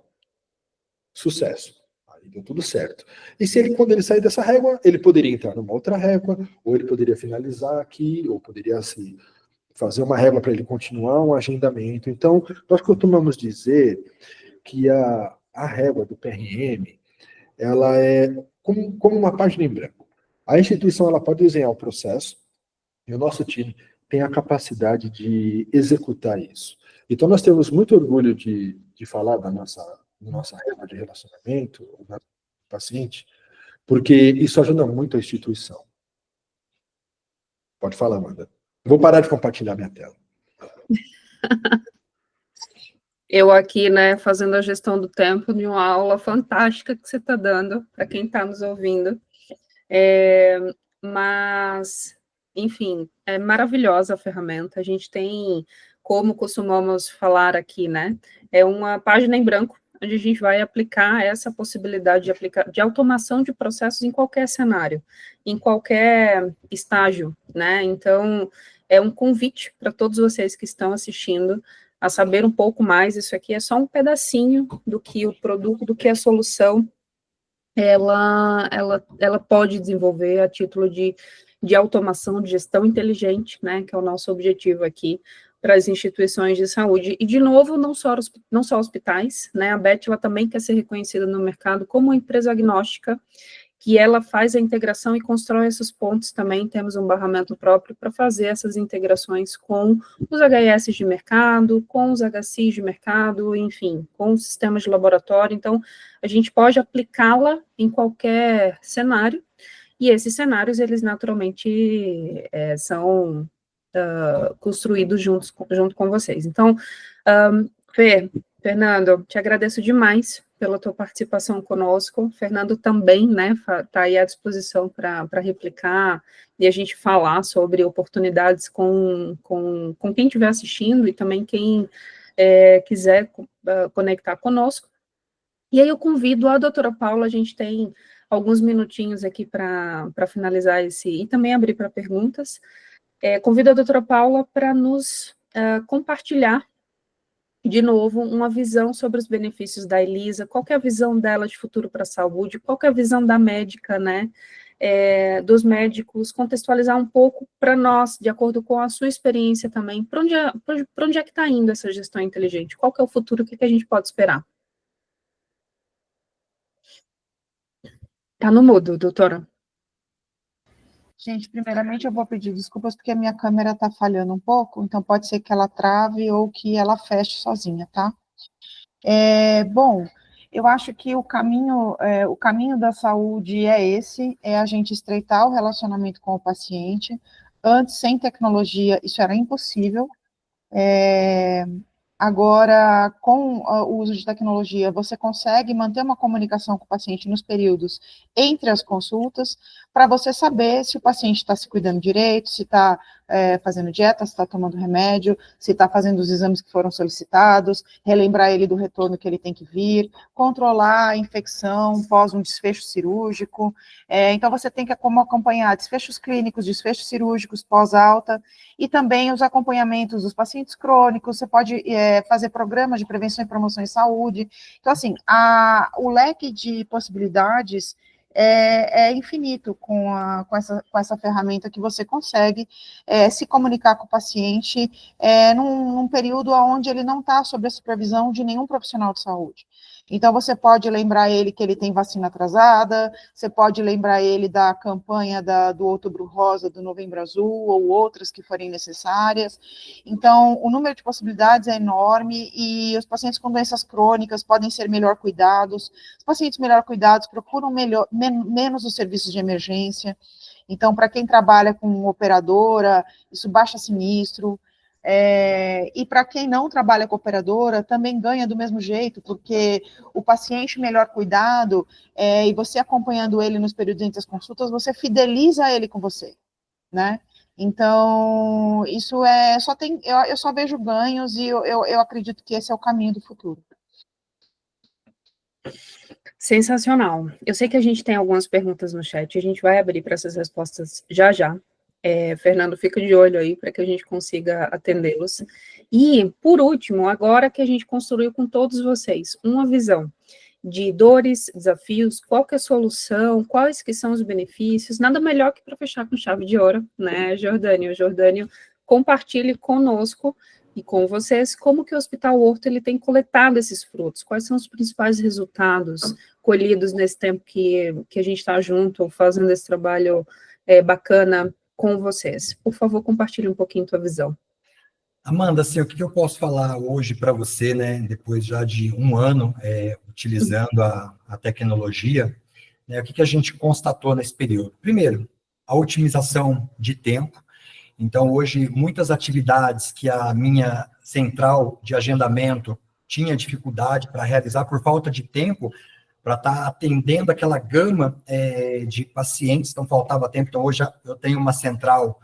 sucesso. Aí deu tudo certo. E se ele, quando ele sair dessa régua, ele poderia entrar numa outra régua, ou ele poderia finalizar aqui, ou poderia fazer uma régua para ele continuar um agendamento. Então, nós costumamos dizer que a régua do PRM, ela é como uma página em branco. A instituição ela pode desenhar o processo, e o nosso time tem a capacidade de executar isso. Então, nós temos muito orgulho de falar da nossa régua de relacionamento, do paciente, porque isso ajuda muito a instituição. Pode falar, Amanda. Vou parar de compartilhar minha tela. Eu aqui, né, fazendo a gestão do tempo de uma aula fantástica que você está dando para quem está nos ouvindo. Mas, enfim, é maravilhosa a ferramenta. A gente tem, como costumamos falar aqui, né, é uma página em branco, onde a gente vai aplicar essa possibilidade de automação de processos em qualquer cenário, em qualquer estágio, né? Então, é um convite para todos vocês que estão assistindo a saber um pouco mais. Isso aqui é só um pedacinho do que o produto, do que a solução ela pode desenvolver a título de automação de gestão inteligente, né, que é o nosso objetivo aqui para as instituições de saúde. E, de novo, não só hospitais, né, a Beth ela também quer ser reconhecida no mercado como uma empresa agnóstica, que ela faz a integração e constrói esses pontos também. Temos um barramento próprio para fazer essas integrações com os HIS de mercado, com os HCIs de mercado, enfim, com os sistemas de laboratório. Então, a gente pode aplicá-la em qualquer cenário, e esses cenários, eles naturalmente são construídos junto com vocês. Então, Fernando, te agradeço demais pela tua participação conosco. Fernando também, né, está aí à disposição para replicar e a gente falar sobre oportunidades com quem estiver assistindo e também quem quiser conectar conosco. E aí eu convido a doutora Paula, a gente tem alguns minutinhos aqui para finalizar e também abrir para perguntas. Convido a doutora Paula para nos compartilhar de novo, uma visão sobre os benefícios da Elisa, qual que é a visão dela de futuro para a saúde, qual que é a visão da médica, né, dos médicos, contextualizar um pouco para nós, de acordo com a sua experiência também, para onde é que está indo essa gestão inteligente, qual que é o futuro, o que a gente pode esperar? Está no mudo, doutora. Gente, primeiramente eu vou pedir desculpas porque a minha câmera está falhando um pouco, então pode ser que ela trave ou que ela feche sozinha, tá? Bom, eu acho que o caminho da saúde é esse, é a gente estreitar o relacionamento com o paciente. Antes, sem tecnologia, isso era impossível. Agora, com o uso de tecnologia, você consegue manter uma comunicação com o paciente nos períodos entre as consultas, para você saber se o paciente está se cuidando direito, se está fazendo dieta, se está tomando remédio, se está fazendo os exames que foram solicitados, relembrar ele do retorno que ele tem que vir, controlar a infecção pós um desfecho cirúrgico. Então, você tem que acompanhar desfechos clínicos, desfechos cirúrgicos pós-alta, e também os acompanhamentos dos pacientes crônicos. Você pode fazer programas de prevenção e promoção em saúde. Então, assim, o leque de possibilidades é infinito com essa ferramenta que você consegue se comunicar com o paciente num período onde ele não está sob a supervisão de nenhum profissional de saúde. Então, você pode lembrar ele que ele tem vacina atrasada, você pode lembrar ele da campanha do Outubro Rosa, do Novembro Azul, ou outras que forem necessárias. Então, o número de possibilidades é enorme, e os pacientes com doenças crônicas podem ser melhor cuidados. Os pacientes melhor cuidados procuram menos os serviços de emergência. Então, para quem trabalha com operadora, isso baixa sinistro. E para quem não trabalha com operadora, também ganha do mesmo jeito, porque o paciente melhor cuidado, e você acompanhando ele nos períodos entre as consultas, você fideliza ele com você, né? Então, isso eu só vejo ganhos, e eu acredito que esse é o caminho do futuro. Sensacional. Eu sei que a gente tem algumas perguntas no chat, a gente vai abrir para essas respostas já já. Fernando, fica de olho aí para que a gente consiga atendê-los. E, por último, agora que a gente construiu com todos vocês uma visão de dores, desafios, qual que é a solução, quais que são os benefícios, nada melhor que para fechar com chave de ouro, né, Jordânio? Jordânio, compartilhe conosco e com vocês como que o Hospital Horto ele tem coletado esses frutos, quais são os principais resultados colhidos nesse tempo que a gente está junto, fazendo esse trabalho bacana com vocês. Por favor, compartilhe um pouquinho tua visão. Amanda, assim, o que eu posso falar hoje para você, né, depois já de um ano utilizando a tecnologia, né, o que a gente constatou nesse período? Primeiro, a otimização de tempo. Então, hoje, muitas atividades que a minha central de agendamento tinha dificuldade para realizar por falta de tempo, para estar atendendo aquela gama de pacientes, então faltava tempo. Então, hoje eu tenho uma central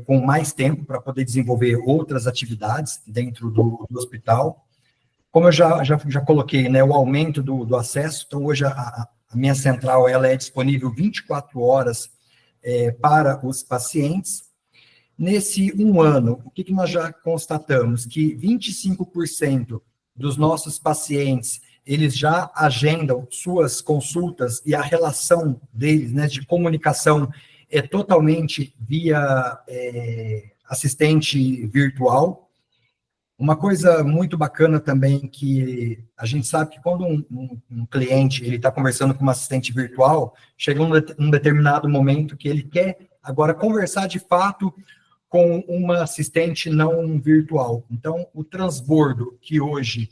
com mais tempo para poder desenvolver outras atividades dentro do hospital. Como eu já coloquei, né, o aumento do acesso, então hoje a minha central ela é disponível 24 horas para os pacientes. Nesse um ano, o que nós já constatamos? Que 25% dos nossos pacientes eles já agendam suas consultas e a relação deles, né, de comunicação é totalmente via assistente virtual. Uma coisa muito bacana também que a gente sabe que quando um cliente ele está conversando com um assistente virtual, chega um determinado momento que ele quer agora conversar de fato com uma assistente não virtual. Então, o transbordo que hoje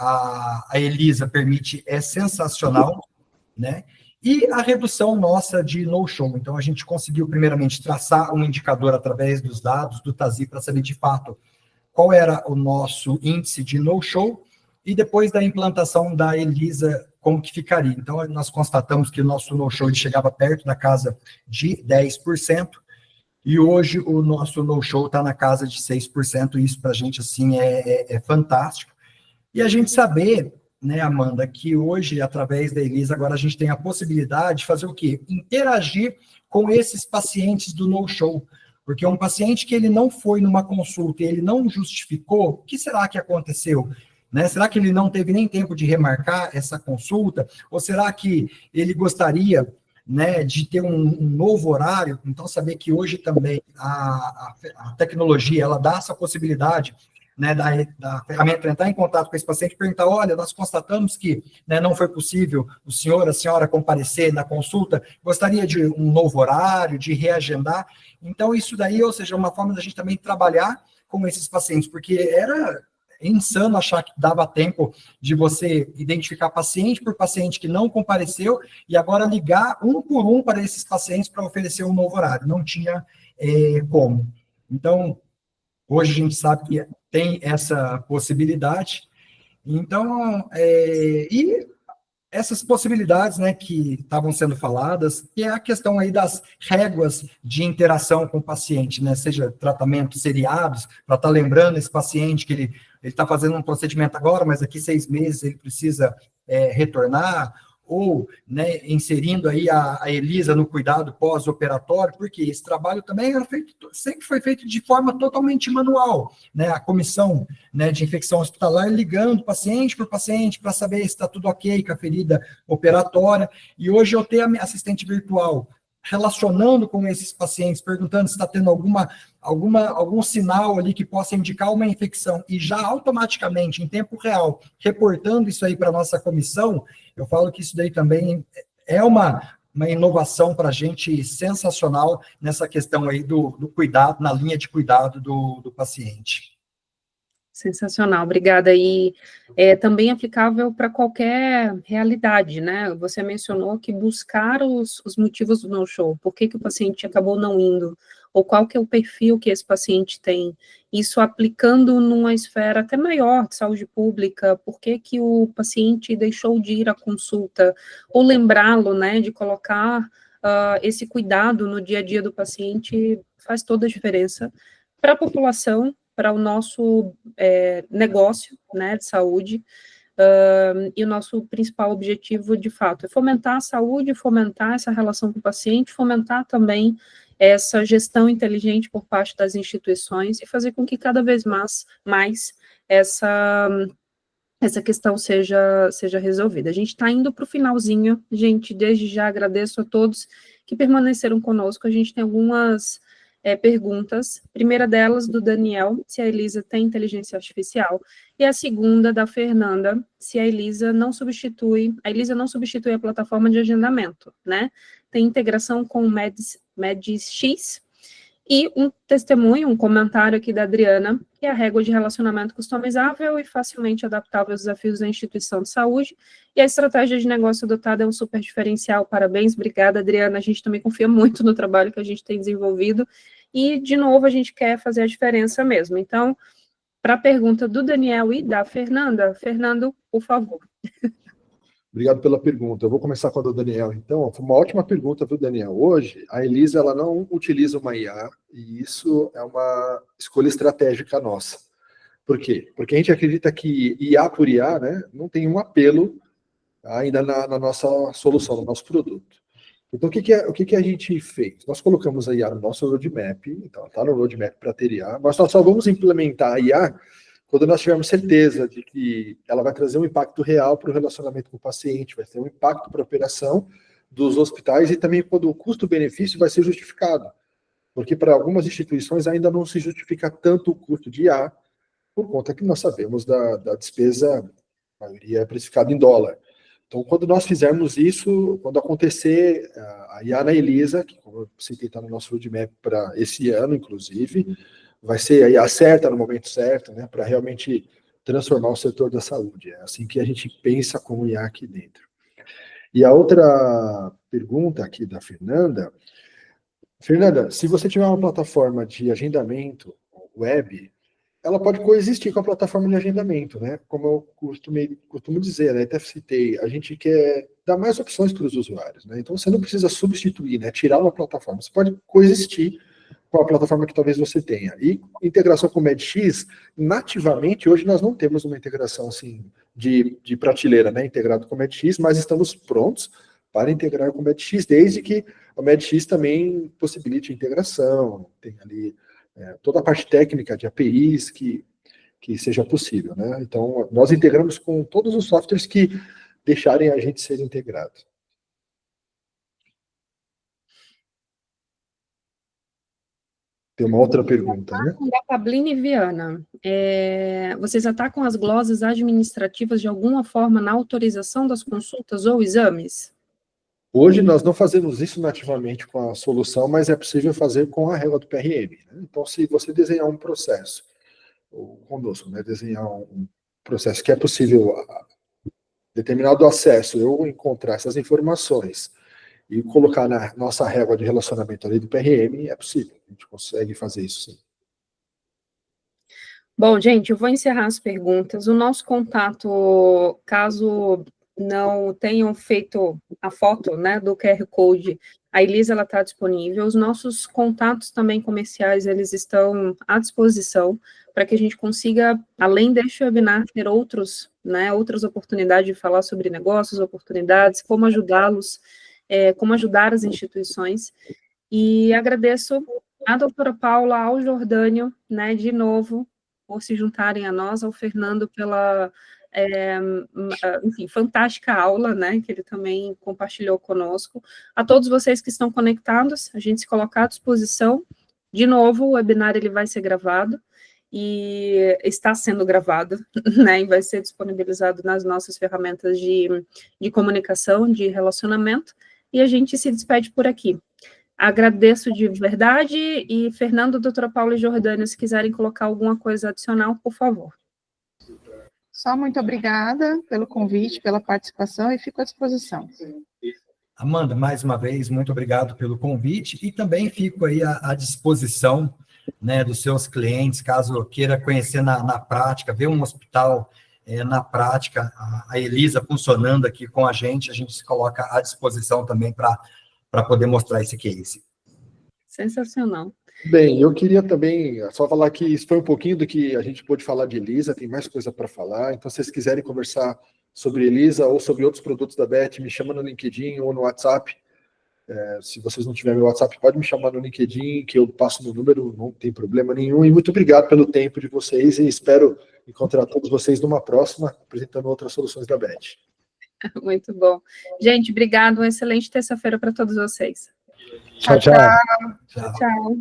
a Elisa permite é sensacional, né? E a redução nossa de no-show. Então, a gente conseguiu, primeiramente, traçar um indicador através dos dados do TASI para saber, de fato, qual era o nosso índice de no-show, e depois da implantação da Elisa, como que ficaria. Então, nós constatamos que o nosso no-show chegava perto da casa de 10%, e hoje o nosso no-show está na casa de 6%, e isso para a gente, assim, é fantástico. E a gente saber, né, Amanda, que hoje, através da Elisa, agora a gente tem a possibilidade de fazer o quê? Interagir com esses pacientes do no-show. Porque um paciente que ele não foi numa consulta e ele não justificou, o que será que aconteceu? Né? Será que ele não teve nem tempo de remarcar essa consulta? Ou será que ele gostaria, né, de ter um novo horário? Então, saber que hoje também a tecnologia ela dá essa possibilidade. né, da ferramenta para entrar em contato com esse paciente e perguntar, olha, nós constatamos que, né, não foi possível o senhor, a senhora comparecer na consulta, gostaria de um novo horário, de reagendar. Então, isso daí, ou seja, uma forma da gente também trabalhar com esses pacientes, porque era insano achar que dava tempo de você identificar paciente por paciente que não compareceu e agora ligar um por um para esses pacientes para oferecer um novo horário. Não tinha como. Então, hoje a gente sabe que tem essa possibilidade. Então, e essas possibilidades, né, que estavam sendo faladas, que é a questão aí das réguas de interação com o paciente, né, seja tratamentos seriados, para estar lembrando esse paciente que ele está fazendo um procedimento agora, mas daqui 6 meses ele precisa retornar, ou, né, inserindo aí a Elisa no cuidado pós-operatório, porque esse trabalho também era feito, sempre foi feito de forma totalmente manual, né, a comissão, né, de infecção hospitalar ligando paciente por paciente para saber se está tudo ok com a ferida operatória, e hoje eu tenho a assistente virtual relacionando com esses pacientes, perguntando se está tendo algum sinal ali que possa indicar uma infecção, e já automaticamente, em tempo real, reportando isso aí para a nossa comissão. Eu falo que isso daí também é uma inovação para a gente sensacional nessa questão aí do cuidado, na linha de cuidado do paciente. Sensacional, obrigada. E também aplicável para qualquer realidade, né? Você mencionou que buscar os motivos do no-show, por que o paciente acabou não indo, ou qual que é o perfil que esse paciente tem, isso aplicando numa esfera até maior de saúde pública, por que o paciente deixou de ir à consulta, ou lembrá-lo, né, de colocar esse cuidado no dia a dia do paciente, faz toda a diferença para a população, para o nosso negócio, né, de saúde, e o nosso principal objetivo, de fato, é fomentar a saúde, fomentar essa relação com o paciente, fomentar também essa gestão inteligente por parte das instituições e fazer com que cada vez mais essa questão seja resolvida. A gente está indo para o finalzinho, gente, desde já agradeço a todos que permaneceram conosco, a gente tem algumas perguntas, primeira delas do Daniel, se a Elisa tem inteligência artificial, e a segunda da Fernanda, se a Elisa não substitui a plataforma de agendamento, né? Tem integração com o MedX, e um testemunho, um comentário aqui da Adriana, que é a régua de relacionamento customizável e facilmente adaptável aos desafios da instituição de saúde, e a estratégia de negócio adotada é um super diferencial. Parabéns, obrigada, Adriana, a gente também confia muito no trabalho que a gente tem desenvolvido, e, de novo, a gente quer fazer a diferença mesmo. Então, para a pergunta do Daniel e da Fernanda, Fernando, por favor. Obrigado pela pergunta. Eu vou começar com a do Daniel, então. Foi uma ótima pergunta do Daniel. Hoje, a Elisa ela não utiliza uma IA, e isso é uma escolha estratégica nossa. Por quê? Porque a gente acredita que IA por IA, né, não tem um apelo ainda na nossa solução, no nosso produto. Então, o que a gente fez? Nós colocamos a IA no nosso roadmap, então está no roadmap para ter IA, mas nós só vamos implementar a IA quando nós tivermos certeza de que ela vai trazer um impacto real para o relacionamento com o paciente, vai ter um impacto para a operação dos hospitais e também quando o custo-benefício vai ser justificado. Porque para algumas instituições ainda não se justifica tanto o custo de IA, por conta que nós sabemos da despesa, a maioria é precificada em dólar. Então, quando nós fizermos isso, quando acontecer a IA na Elisa, que como eu citei, está no nosso roadmap para esse ano, inclusive, vai ser a IA certa no momento certo, né, para realmente transformar o setor da saúde. É assim que a gente pensa como IA aqui dentro. E a outra pergunta aqui da Fernanda, se você tiver uma plataforma de agendamento web, ela pode coexistir com a plataforma de agendamento, né? Como eu costumo dizer, né? Até citei, a gente quer dar mais opções para os usuários, né? Então você não precisa substituir, né? Tirar uma plataforma, você pode coexistir com a plataforma que talvez você tenha. E integração com o MedX, nativamente, hoje nós não temos uma integração assim de prateleira, né? Integrado com o MedX, mas estamos prontos para integrar com o MedX, desde que o MedX também possibilite a integração, tem ali toda a parte técnica de APIs que seja possível, né? Então, nós integramos com todos os softwares que deixarem a gente ser integrado. Tem uma outra pergunta, né? Da Pabline Viana. Vocês atacam as glosas administrativas de alguma forma na autorização das consultas ou exames? Hoje nós não fazemos isso nativamente com a solução, mas é possível fazer com a régua do PRM. Né? Então, se você desenhar um processo, ou conosco, né, desenhar um processo que é possível, determinado acesso, eu encontrar essas informações e colocar na nossa régua de relacionamento ali do PRM, é possível. A gente consegue fazer isso, sim. Bom, gente, eu vou encerrar as perguntas. O nosso contato, caso não tenham feito a foto, né, do QR Code, a Elisa, ela está disponível. Os nossos contatos também comerciais, eles estão à disposição para que a gente consiga, além deste webinar, ter outras oportunidades de falar sobre negócios, oportunidades, como ajudá-los, como ajudar as instituições. E agradeço à doutora Paula, ao Jordânio, né, de novo, por se juntarem a nós, ao Fernando pela, enfim, fantástica aula, né, que ele também compartilhou conosco. A todos vocês que estão conectados, a gente se coloca à disposição. De novo, o webinar ele vai ser gravado, e está sendo gravado, né, e vai ser disponibilizado nas nossas ferramentas de comunicação, de relacionamento, e a gente se despede por aqui. Agradeço de verdade, e Fernando, doutora Paula e Jordânia, se quiserem colocar alguma coisa adicional, por favor. Só muito obrigada pelo convite, pela participação, e fico à disposição. Amanda, mais uma vez, muito obrigado pelo convite, e também fico aí à disposição, né, dos seus clientes, caso queira conhecer na prática, ver um hospital na prática, a Elisa funcionando aqui com a gente se coloca à disposição também para poder mostrar esse case. Sensacional. Bem, eu queria também só falar que isso foi um pouquinho do que a gente pôde falar de Elisa, tem mais coisa para falar, então se vocês quiserem conversar sobre Elisa ou sobre outros produtos da BET, me chama no LinkedIn ou no WhatsApp. Se vocês não tiverem meu WhatsApp, pode me chamar no LinkedIn, que eu passo meu número, não tem problema nenhum, e muito obrigado pelo tempo de vocês, e espero encontrar todos vocês numa próxima, apresentando outras soluções da BET. Muito bom. Gente, obrigado, uma excelente terça-feira para todos vocês. Tchau, tchau. Tchau.